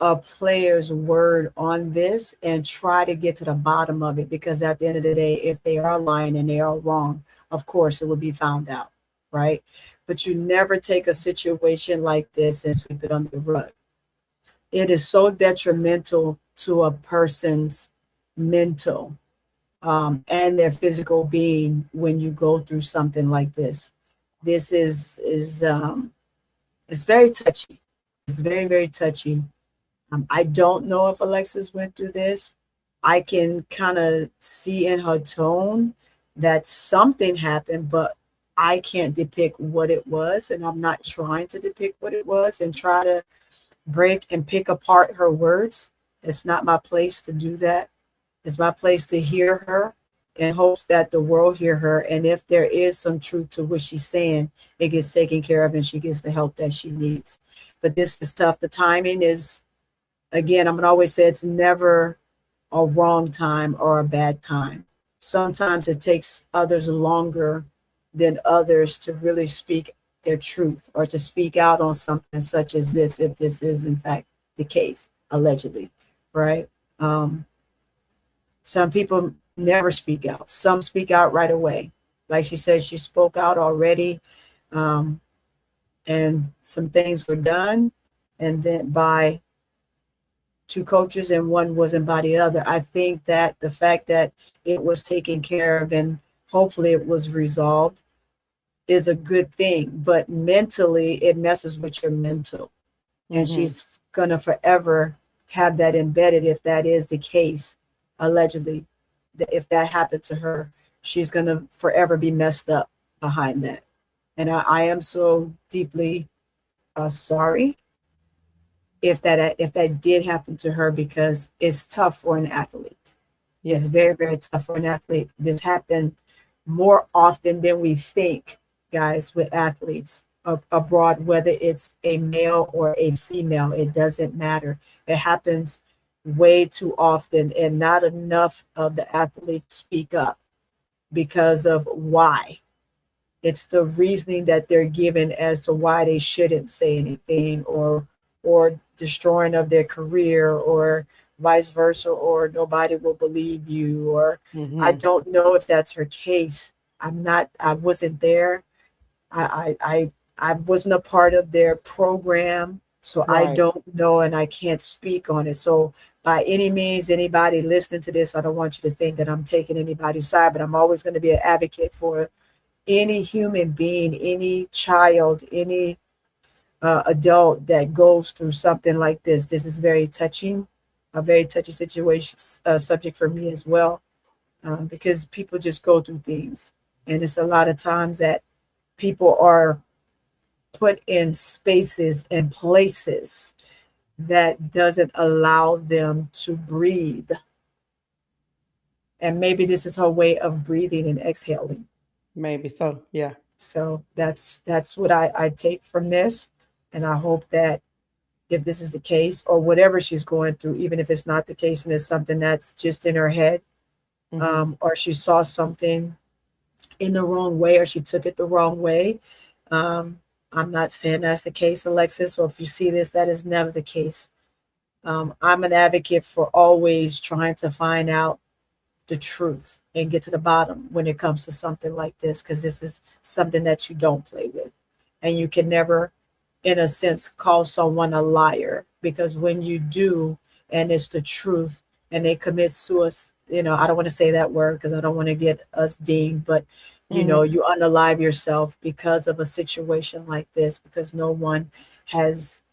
S3: a player's word on this and try to get to the bottom of it, because at the end of the day, if they are lying and they are wrong, of course it will be found out, right? But you never take a situation like this and sweep it under the rug. It is so detrimental to a person's mental and their physical being when you go through something like this. This is it's very touchy. It's very, very touchy. I don't know if Alexis went through this. I can kind of see in her tone that something happened, but I can't depict what it was. And I'm not trying to depict what it was and try to break and pick apart her words. It's not my place to do that. It's my place to hear her in hopes that the world hear her. And if there is some truth to what she's saying, it gets taken care of and she gets the help that she needs. But this is tough. The timing is, again, I'm going to always say it's never a wrong time or a bad time. Sometimes it takes others longer than others to really speak their truth or to speak out on something such as this, if this is in fact the case, allegedly, right? Some people never speak out. Some speak out right away. Like she said, she spoke out already, and some things were done, and then by two coaches, and one wasn't by the other. I think that the fact that it was taken care of and hopefully it was resolved is a good thing, but mentally it messes with your mental. And she's going to forever have that embedded if that is the case, allegedly. If that happened to her, she's going to forever be messed up behind that. And I am so deeply sorry if that did happen to her, because it's tough for an athlete. Yes. It's very, very tough for an athlete. This happened more often than we think, guys, with athletes abroad, whether it's a male or a female, it doesn't matter. It happens way too often, and not enough of the athletes speak up because of why. It's the reasoning that they're given as to why they shouldn't say anything, or destroying of their career, or vice versa, or nobody will believe you, or I don't know if that's her case. I wasn't there. I wasn't a part of their program, so right. I don't know, and I can't speak on it. So by any means, anybody listening to this, I don't want you to think that I'm taking anybody's side, but I'm always going to be an advocate for any human being, any child, any adult that goes through something like this. This is very touching. a very touchy situation, subject for me as well, because people just go through things. And it's a lot of times that people are put in spaces and places that doesn't allow them to breathe. And maybe this is her way of breathing and exhaling.
S2: Maybe so. Yeah.
S3: So that's what I take from this. And I hope that if this is the case or whatever she's going through, even if it's not the case and it's something that's just in her head, or she saw something in the wrong way or she took it the wrong way. I'm not saying that's the case, Alexis, or if you see this, that is never the case. I'm an advocate for always trying to find out the truth and get to the bottom when it comes to something like this, because this is something that you don't play with. And you can never, in a sense, call someone a liar, because when you do, and it's the truth, and they commit suicide, I don't want to say that word because I don't want to get us dinged, but you unalive yourself because of a situation like this, because no one has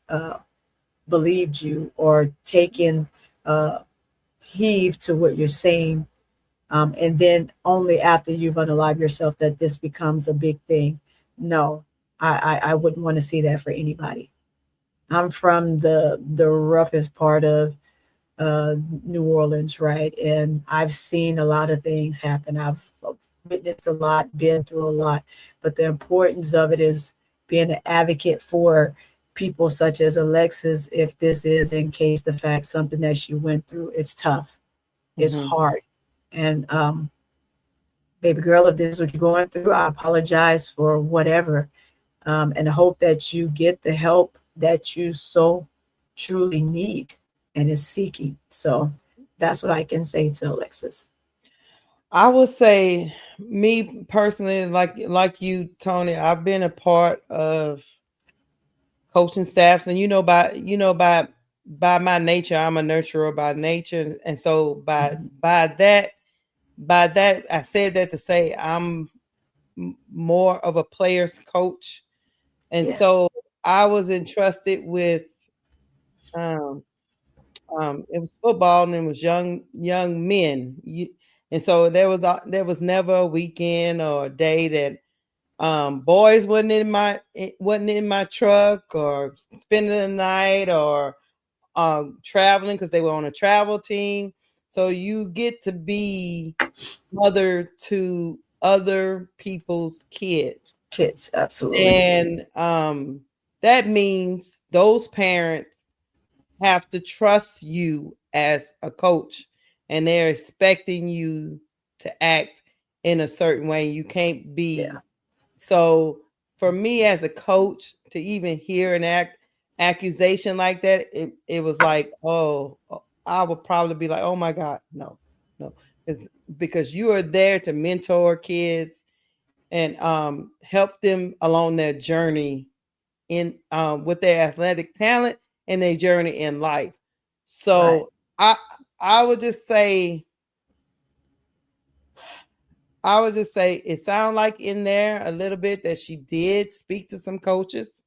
S3: believed you or taken heed to what you're saying. And then only after you've unalived yourself that this becomes a big thing. No, I wouldn't want to see that for anybody. I'm from the roughest part of New Orleans, right? And I've seen a lot of things happen. I've witnessed a lot, been through a lot. But the importance of it is being an advocate for people such as Alexis, if this is in case the fact something that she went through. It's tough. It's hard. And baby girl, if this is what you're going through, I apologize for whatever. And I hope that you get the help that you so truly need and is seeking. So that's what I can say to Alexis.
S2: I would say, me personally, like you, Tony, I've been a part of coaching staffs, and by my nature, I'm a nurturer by nature, and so by that, I said that to say I'm more of a player's coach, and so I was entrusted with it was football, and it was young men. And so there was never a weekend or a day that boys wasn't in my truck or spending the night or traveling because they were on a travel team. So you get to be mother to other people's kids,
S3: absolutely.
S2: and that means those parents have to trust you as a coach, and they're expecting you to act in a certain way. You can't be. So for me as a coach to even hear an accusation like that, it was like, oh, I would probably be like, oh my God, no. It's because you are there to mentor kids and help them along their journey in with their athletic talent and their journey in life. So I would just say it sounded like in there a little bit that she did speak to some coaches,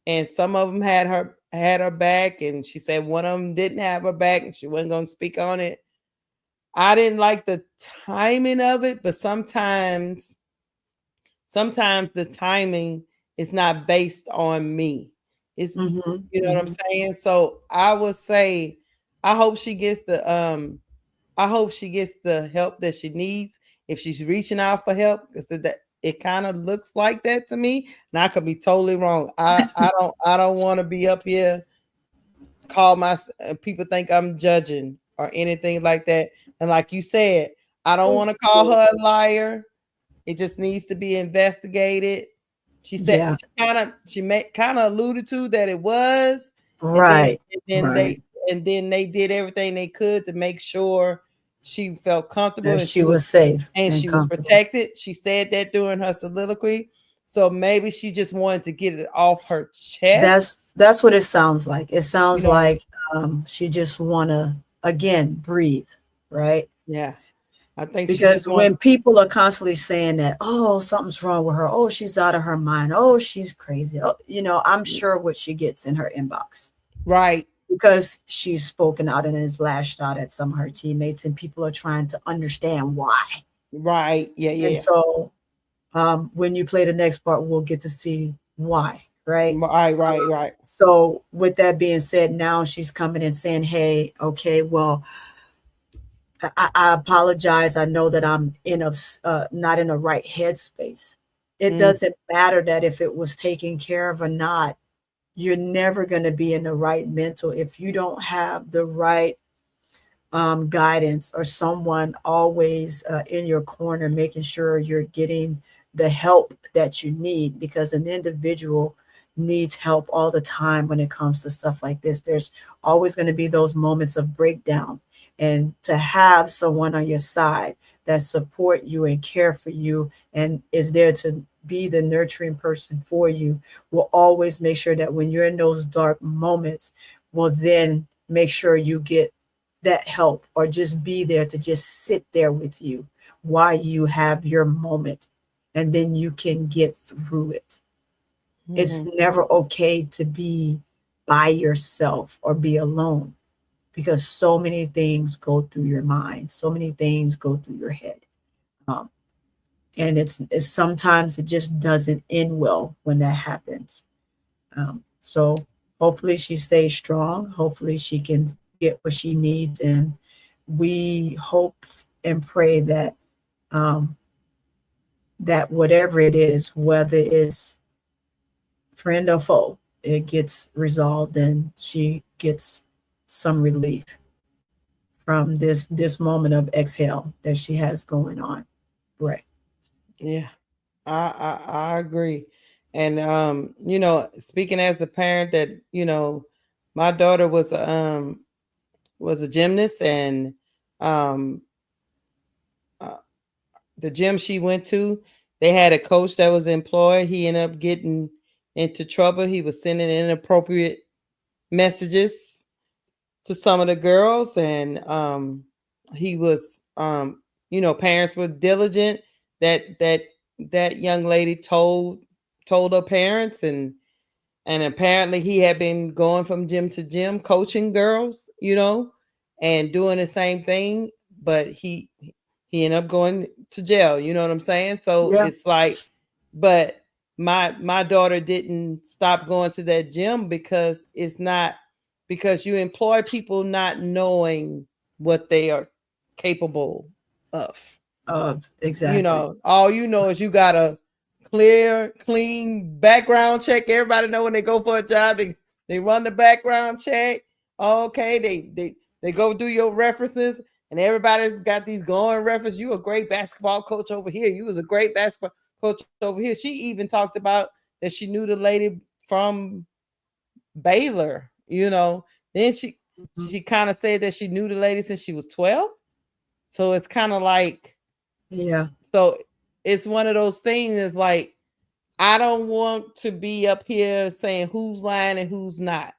S2: and some of them had her back, and she said one of them didn't have her back and she wasn't going to speak on it. I didn't like the timing of it, but sometimes the timing is not based on me. It's you know what I'm saying? So I would say I hope she gets the help that she needs if she's reaching out for help, because that it kind of looks like that to me. And I could be totally wrong. I don't want to be up here people think I'm judging or anything like that. And like you said, I don't want to call her a liar. It just needs to be investigated. She said she kind of alluded to that it was
S3: right,
S2: and then they did everything they could to make sure she felt comfortable
S3: and she was safe
S2: and she was protected. She said that during her soliloquy. So maybe she just wanted to get it off her chest.
S3: That's what it sounds like. It sounds like she just wanna again breathe, right?
S2: Yeah. I think
S3: because when people are constantly saying that, oh, something's wrong with her, oh, she's out of her mind, oh, she's crazy, oh, I'm sure what she gets in her inbox.
S2: Right.
S3: because she's spoken out and has lashed out at some of her teammates, and people are trying to understand why.
S2: Right. Yeah.
S3: And so when you play the next part, we'll get to see why, right?
S2: Right.
S3: So with that being said, now she's coming and saying, hey, okay, well, I apologize. I know that I'm in a not in the right headspace. It doesn't matter that if it was taken care of or not. You're never going to be in the right mental if you don't have the right guidance or someone always in your corner, making sure you're getting the help that you need, because an individual needs help all the time when it comes to stuff like this. There's always going to be those moments of breakdown, and to have someone on your side that support you and care for you and is there to be the nurturing person for you will always make sure that when you're in those dark moments, will then make sure you get that help, or just be there to just sit there with you while you have your moment, and then you can get through it. It's never okay to be by yourself or be alone, because so many things go through your mind, so many things go through your head. And it's sometimes it just doesn't end well when that happens. So hopefully she stays strong. Hopefully she can get what she needs, and we hope and pray that that whatever it is, whether it's friend or foe, it gets resolved and she gets some relief from this moment of exhale that she has going on. Right.
S2: Yeah. I agree. And speaking as a parent that, my daughter was a gymnast, and the gym she went to, they had a coach that was employed. He ended up getting into trouble. He was sending inappropriate messages to some of the girls, and he was parents were diligent. That young lady told her parents, and apparently he had been going from gym to gym coaching girls, and doing the same thing, but he ended up going to jail, you know what I'm saying? So
S3: Yeah.
S2: it's like, but my daughter didn't stop going to that gym, because it's not, because you employ people not knowing what they are capable of.
S3: Exactly.
S2: All you know is you got a clean background check. Everybody know when they go for a job, they run the background check. Okay, they go do your references, and everybody's got these glowing references. You a great basketball coach over here. You was a great basketball coach over here. She even talked about that she knew the lady from Baylor. Then she kind of said that she knew the lady since she was 12. So it's kind of like,
S3: yeah.
S2: So it's one of those things. Is like, I don't want to be up here saying who's lying and who's not.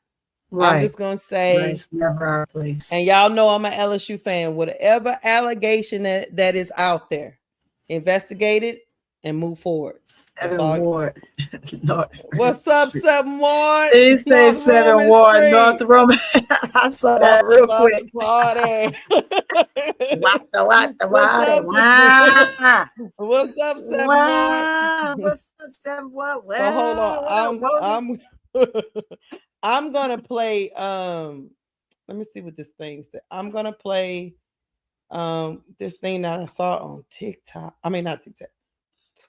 S3: Right.
S2: I'm just gonna say,
S3: it's never our place.
S2: And y'all know I'm an LSU fan. Whatever allegation that is out there, investigate it and move forward.
S3: 7 Ward.
S2: What's up, 7 Ward?
S3: He said 7 Ward, North Roman. I saw that real quick.
S2: Party.
S3: What?
S2: What's up, 7 Ward?
S3: What's up, 7 Ward?
S2: So hold on. I'm gonna play. Let me see what this thing said. I'm gonna play this thing that I saw on TikTok. I mean, not TikTok,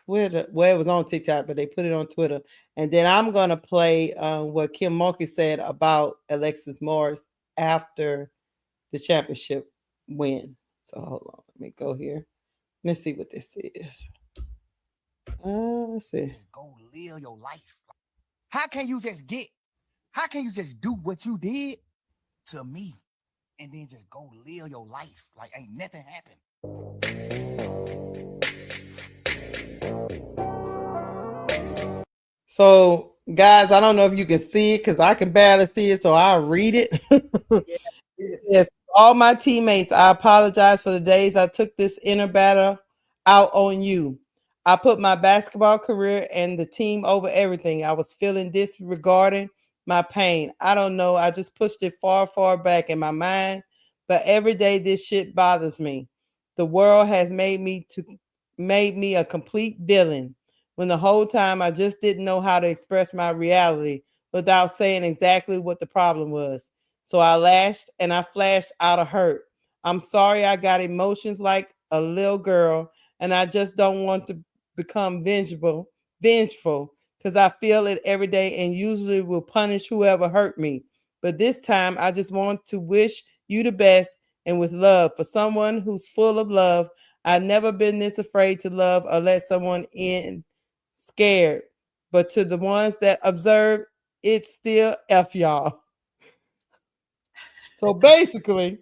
S2: Twitter. Well, it was on TikTok, but they put it on Twitter. And then I'm gonna play what Kim Mulkey said about Alexis Morris after the championship win. So hold on, let me go here. Let's see what this is. Let's see.
S5: Just go live your life. How can you just do what you did to me and then just go live your life like ain't nothing happened?
S2: So, guys, I don't know if you can see it because I can barely see it, so I'll read it. Yes, all my teammates, I apologize for the days I took this inner battle out on you. I put my basketball career and the team over everything. I was feeling disregarded my pain. I don't know. I just pushed it far, far back in my mind. But every day this shit bothers me. The world has made me a complete villain when the whole time I just didn't know how to express my reality without saying exactly what the problem was. So I lashed and I flashed out of hurt. I'm sorry I got emotions like a little girl, and I just don't want to become vengeful, because I feel it every day and usually will punish whoever hurt me. But this time I just want to wish you the best and with love for someone who's full of love. I've never been this afraid to love or let someone in scared. But to the ones that observe, it's still F y'all. So basically,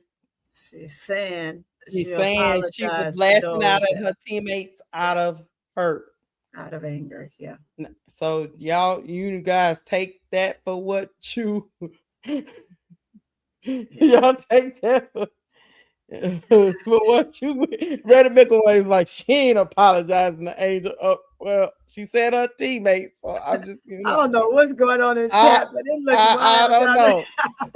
S3: She's saying
S2: she's
S3: she
S2: saying she was
S3: apologized to
S2: lashing out
S3: those
S2: at her teammates out of hurt.
S3: out of anger. Yeah.
S2: So you guys take that for what you y'all take that for what you Reddy Mickleway is like, she ain't apologizing to Angel. Oh, well, she said her teammates. So I'm just,
S3: I don't know what's going on in the
S2: I,
S3: chat, but it looks
S2: I
S3: wild.
S2: don't know.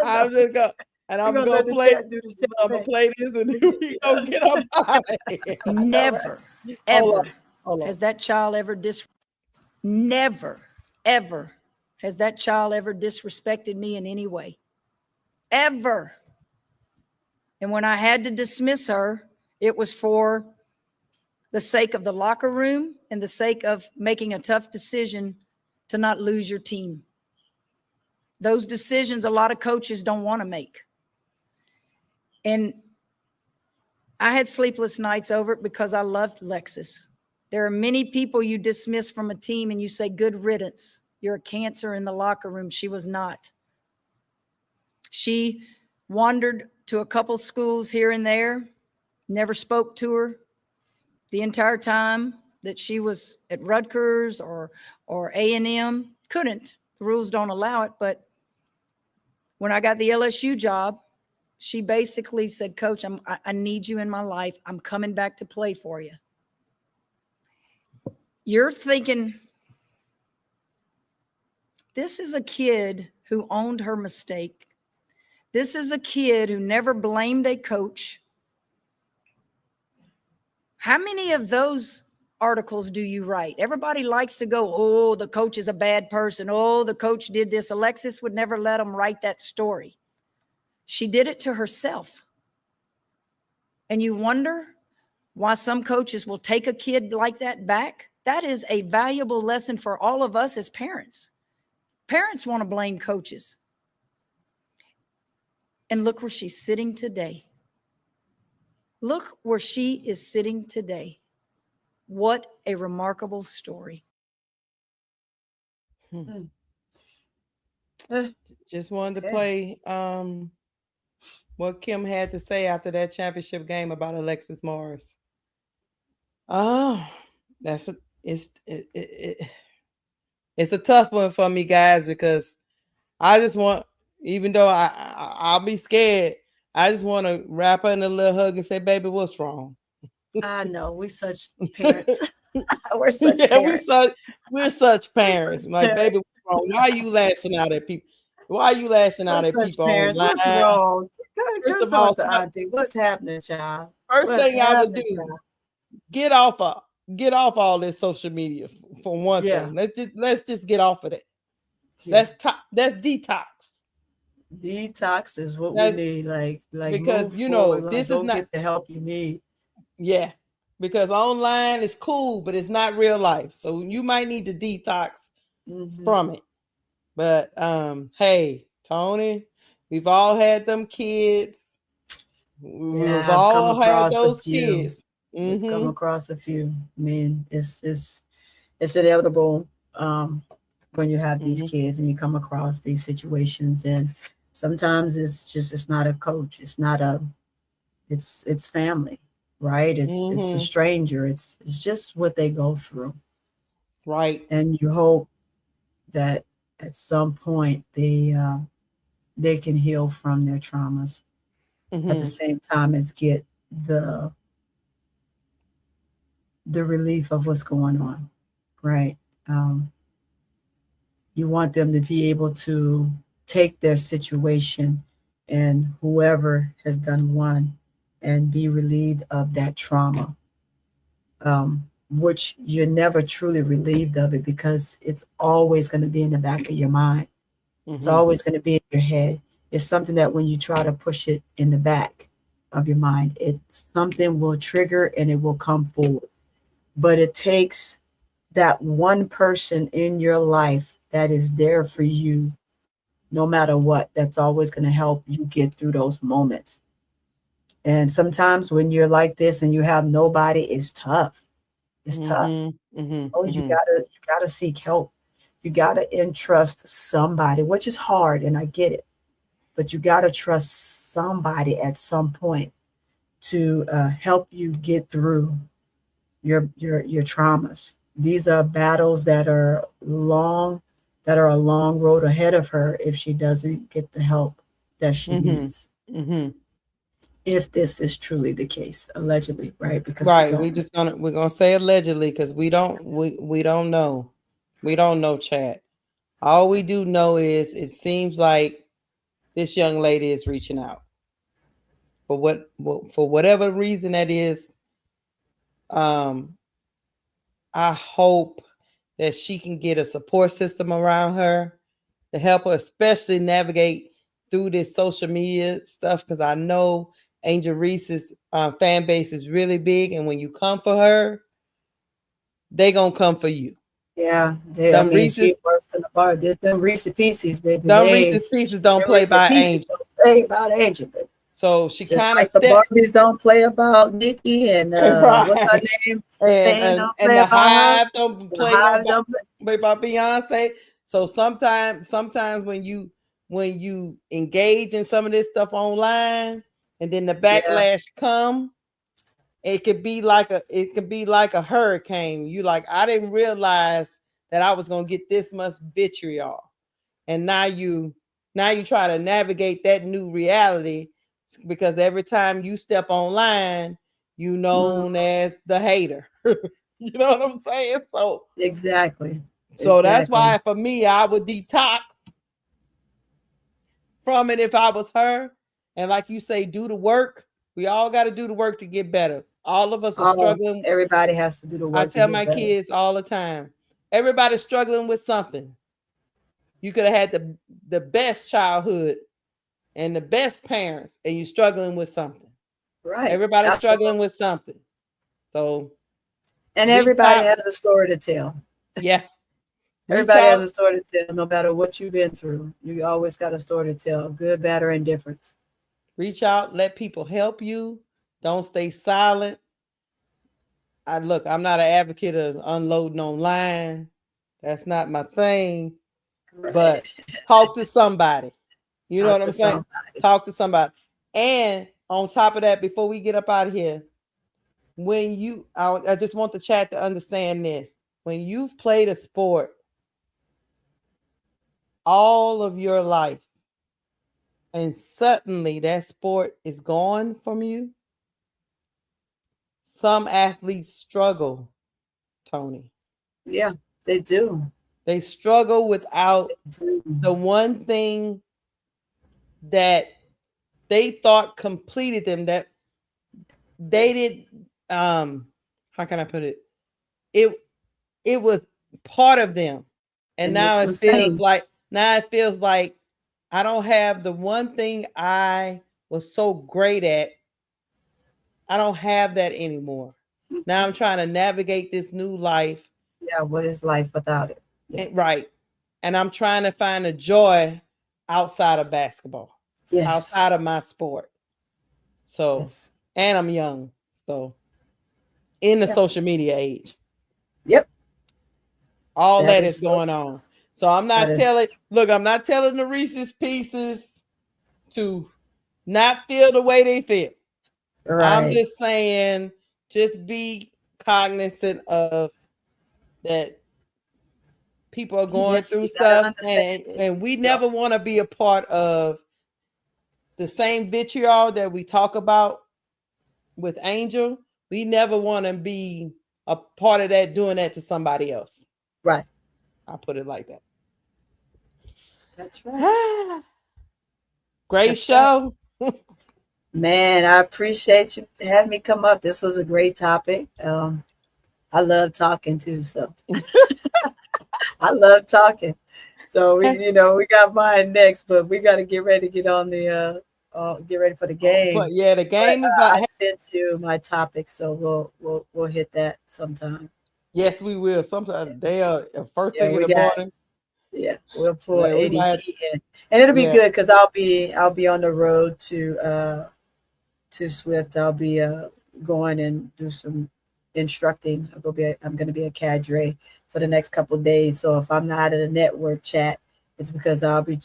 S3: I
S2: I'm just going and
S3: We're
S2: I'm
S3: gonna
S2: gonna
S3: let the
S2: play.
S3: chat do the chat
S2: I'm gonna
S3: thing.
S2: play this and then we gonna get up out of here.
S8: Never,
S2: Hold
S8: ever
S2: on.
S8: has that child ever never, ever has that child ever disrespected me in any way. Ever. And when I had to dismiss her, it was for the sake of the locker room and the sake of making a tough decision to not lose your team. Those decisions a lot of coaches don't want to make. And I had sleepless nights over it because I loved Alexis. There are many people you dismiss from a team and you say, good riddance. You're a cancer in the locker room. She was not. She wandered to a couple schools here and there, never spoke to her the entire time that she was at Rutgers or A&M. Couldn't. The rules don't allow it. But when I got the LSU job, she basically said, Coach, I need you in my life. I'm coming back to play for you. You're thinking, this is a kid who owned her mistake. This is a kid who never blamed a coach. How many of those articles do you write? Everybody likes to go, oh, the coach is a bad person. Oh, the coach did this. Alexis would never let them write that story. She did it to herself. And you wonder why some coaches will take a kid like that back. That is a valuable lesson for all of us as parents. Parents want to blame coaches. And look where she's sitting today. Look where she is sitting today. What a remarkable story.
S2: Just wanted to play what Kim had to say after that championship game about Alexis Morris. Oh, it's a tough one for me, guys, because I just want, even though I'll be scared, I just want to wrap her in a little hug and say, baby, what's wrong?
S3: I know, we such parents. We're such parents.
S2: We're such parents. Like, baby, what's wrong? Why are you lashing out at people? Why are you lashing out at people
S3: parents?
S2: online?
S3: What's wrong?
S2: First of
S3: all,
S2: all,
S3: to Auntie, what's happening, child?
S2: First thing I would do, get off all this social media for one thing. Let's just get off of it. That's detox.
S3: Detox is what we need. Like
S2: because
S3: move forward,
S2: this is not
S3: get the help you need.
S2: Yeah, because online is cool, but it's not real life. So you might need to detox from it. But hey, Tony, we've all had them kids. We've all had those kids.
S3: We've come across a few. I mean, it's inevitable when you have these kids and you come across these situations, and sometimes it's not a coach, it's family, right? It's a stranger, it's just what they go through,
S2: right?
S3: And you hope that at some point they can heal from their traumas at the same time as get the relief of what's going on, right? You want them to be able to take their situation and whoever has done one and be relieved of that trauma, which you're never truly relieved of it because it's always going to be in the back of your mind. It's always going to be in your head. It's something that when you try to push it in the back of your mind, it's something will trigger and it will come forward. But it takes that one person in your life that is there for you no matter what, that's always going to help you get through those moments. And sometimes when you're like this and you have nobody, it's tough. It's tough. You gotta seek help. You gotta entrust somebody, which is hard, and I get it. But you gotta trust somebody at some point to help you get through your traumas. These are battles that are a long road ahead of her if she doesn't get the help that she needs. If this is truly the case, allegedly, right? Because
S2: we're gonna say allegedly because we don't know. We don't know, chat. All we do know is it seems like this young lady is reaching out. For whatever reason that is, I hope that she can get a support system around her to help her, especially navigate through this social media stuff. Because I know Angel Reese's fan base is really big, and when you come for her, they gonna come for you.
S3: Yeah, she works in the bar. There's them Reese Pieces, baby.
S2: Them Reese's Pieces don't play by Angel.
S3: Don't play about Angel, baby.
S2: So she kind of
S3: like the Barbies don't play about Nikki and what's her name?
S2: And the Hive don't play about Beyonce. So sometimes when you engage in some of this stuff online, and then the backlash come, it could be like a hurricane. You like, I didn't realize that I was gonna get this much vitriol, and now you try to navigate that new reality because every time you step online, you known as the hater. You know what I'm saying? So
S3: exactly.
S2: So that's why for me, I would detox from it if I was her. And like you say, do the work. We all got to do the work to get better. All of us are struggling.
S3: Everybody has to do the work.
S2: I tell my kids all the time, everybody's struggling with something. You could have had the best childhood and the best parents, and you're struggling with something.
S3: Right.
S2: Everybody's struggling with something. So,
S3: and everybody has a story to tell.
S2: Yeah.
S3: Everybody has a story to tell, no matter what you've been through. You always got a story to tell, good, bad, or indifferent.
S2: Reach out, let people help you. Don't stay silent. I'm not an advocate of unloading online. That's not my thing. Right. But talk to somebody. You know what I'm saying? Talk to somebody. And on top of that, before we get up out of here, I just want the chat to understand this. When you've played a sport all of your life, and suddenly that sport is gone from you, some athletes struggle, Tony.
S3: Yeah, they do.
S2: They struggle without the one thing that they thought completed them, that they did. How can I put it? It was part of them, and now it feels like I don't have the one thing I was so great at. I don't have that anymore. Now I'm trying to navigate this new life.
S3: Yeah, what is life without it?
S2: Yeah. Right. And I'm trying to find a joy outside of basketball. Yes. Outside of my sport. So, yes. And I'm young. So, in the social media age.
S3: Yep.
S2: All that is going on. So I'm not telling the Reese's Pieces to not feel the way they feel. Right. I'm just saying, just be cognizant of that. People are going through stuff, and we never want to be a part of the same vitriol that we talk about with Angel. We never want to be a part of that, doing that to somebody else.
S3: Right.
S2: I'll put it like that.
S3: That's right.
S2: Great
S3: That's
S2: show.
S3: Man, I appreciate you having me come up. This was a great topic. I love talking too, so I love talking. So we got mine next, but we got to get ready to get on the get ready for the game.
S2: But yeah, the game
S3: But,
S2: is about.
S3: I sent you my topic, so we'll hit that sometime.
S2: Yes, we will. Sometime they are first
S3: Yeah,
S2: thing in
S3: we
S2: the
S3: got-
S2: morning.
S3: Yeah, we'll pull
S2: Yeah, we
S3: ADP
S2: might-
S3: in, and it'll be
S2: Yeah.
S3: good because I'll be on the road to Swift. I'll be going and do some instructing. I'm going to be a cadre for the next couple of days. So if I'm not in a network chat, it's because I'll be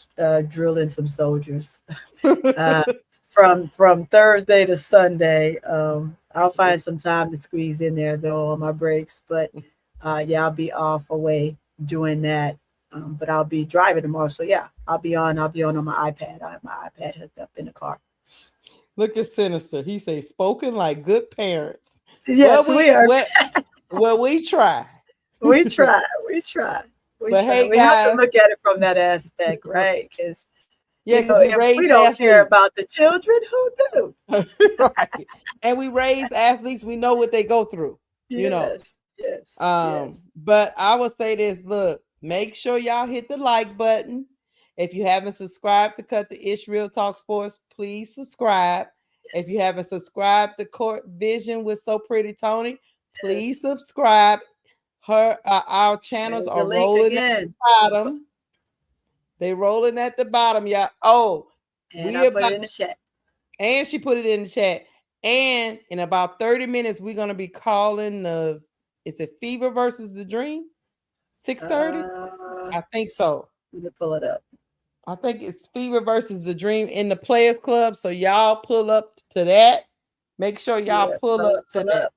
S3: drilling some soldiers from Thursday to Sunday. I'll find some time to squeeze in there though on my breaks, but yeah, I'll be off away doing that. But I'll be driving tomorrow, so yeah, I'll be on my iPad. I have my iPad hooked up in the car.
S2: Look at Sinister. He say spoken like good parents.
S3: Yes, we are.
S2: Well, we try.
S3: We try.
S2: But hey,
S3: we have
S2: guys.
S3: to look at it from that aspect, right? Because
S2: Yeah, because
S3: if we don't care about the children, who do?
S2: Right. And we raise athletes. We know what they go through.
S3: Yes.
S2: But I would say this: look, make sure y'all hit the like button. If you haven't subscribed to Cut the Ish Real Talk Sports, please subscribe.
S3: Yes.
S2: If you haven't subscribed to Court Vision with So Pretty Tony, please subscribe. Our channels are rolling at the bottom. They rolling at the bottom, y'all. Oh,
S3: and I put it in the chat.
S2: And she put it in the chat. And in about 30 minutes, we're gonna be calling is it Fever versus the Dream? 6:30? I think so.
S3: Let me pull it up.
S2: I think it's Fever versus the Dream in the Players Club. So y'all pull up to that. Make sure y'all pull up to that.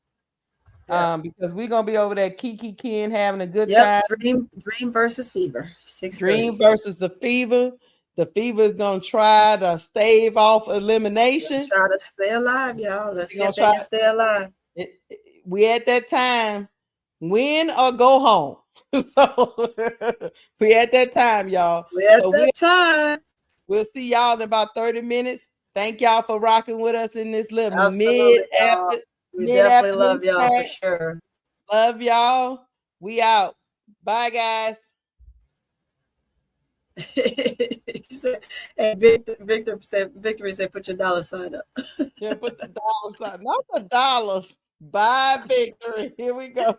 S2: Yeah. Because we're gonna be over there kiki having a good time.
S3: Dream versus Fever. 6:30.
S2: Dream versus the Fever. The Fever is gonna try to stave off elimination.
S3: Try to stay alive, y'all. Let's see if they can stay alive.
S2: We at that time, win or go home. So we at that time, y'all.
S3: Time.
S2: We'll see y'all in about 30 minutes. Thank y'all for rocking with us in this little
S3: We definitely love y'all for sure.
S2: Love y'all. We out. Bye, guys.
S3: And Victory said, put your $sign up.
S2: Yeah, put the $sign, not the dollars. Bye, Victory. Here we go.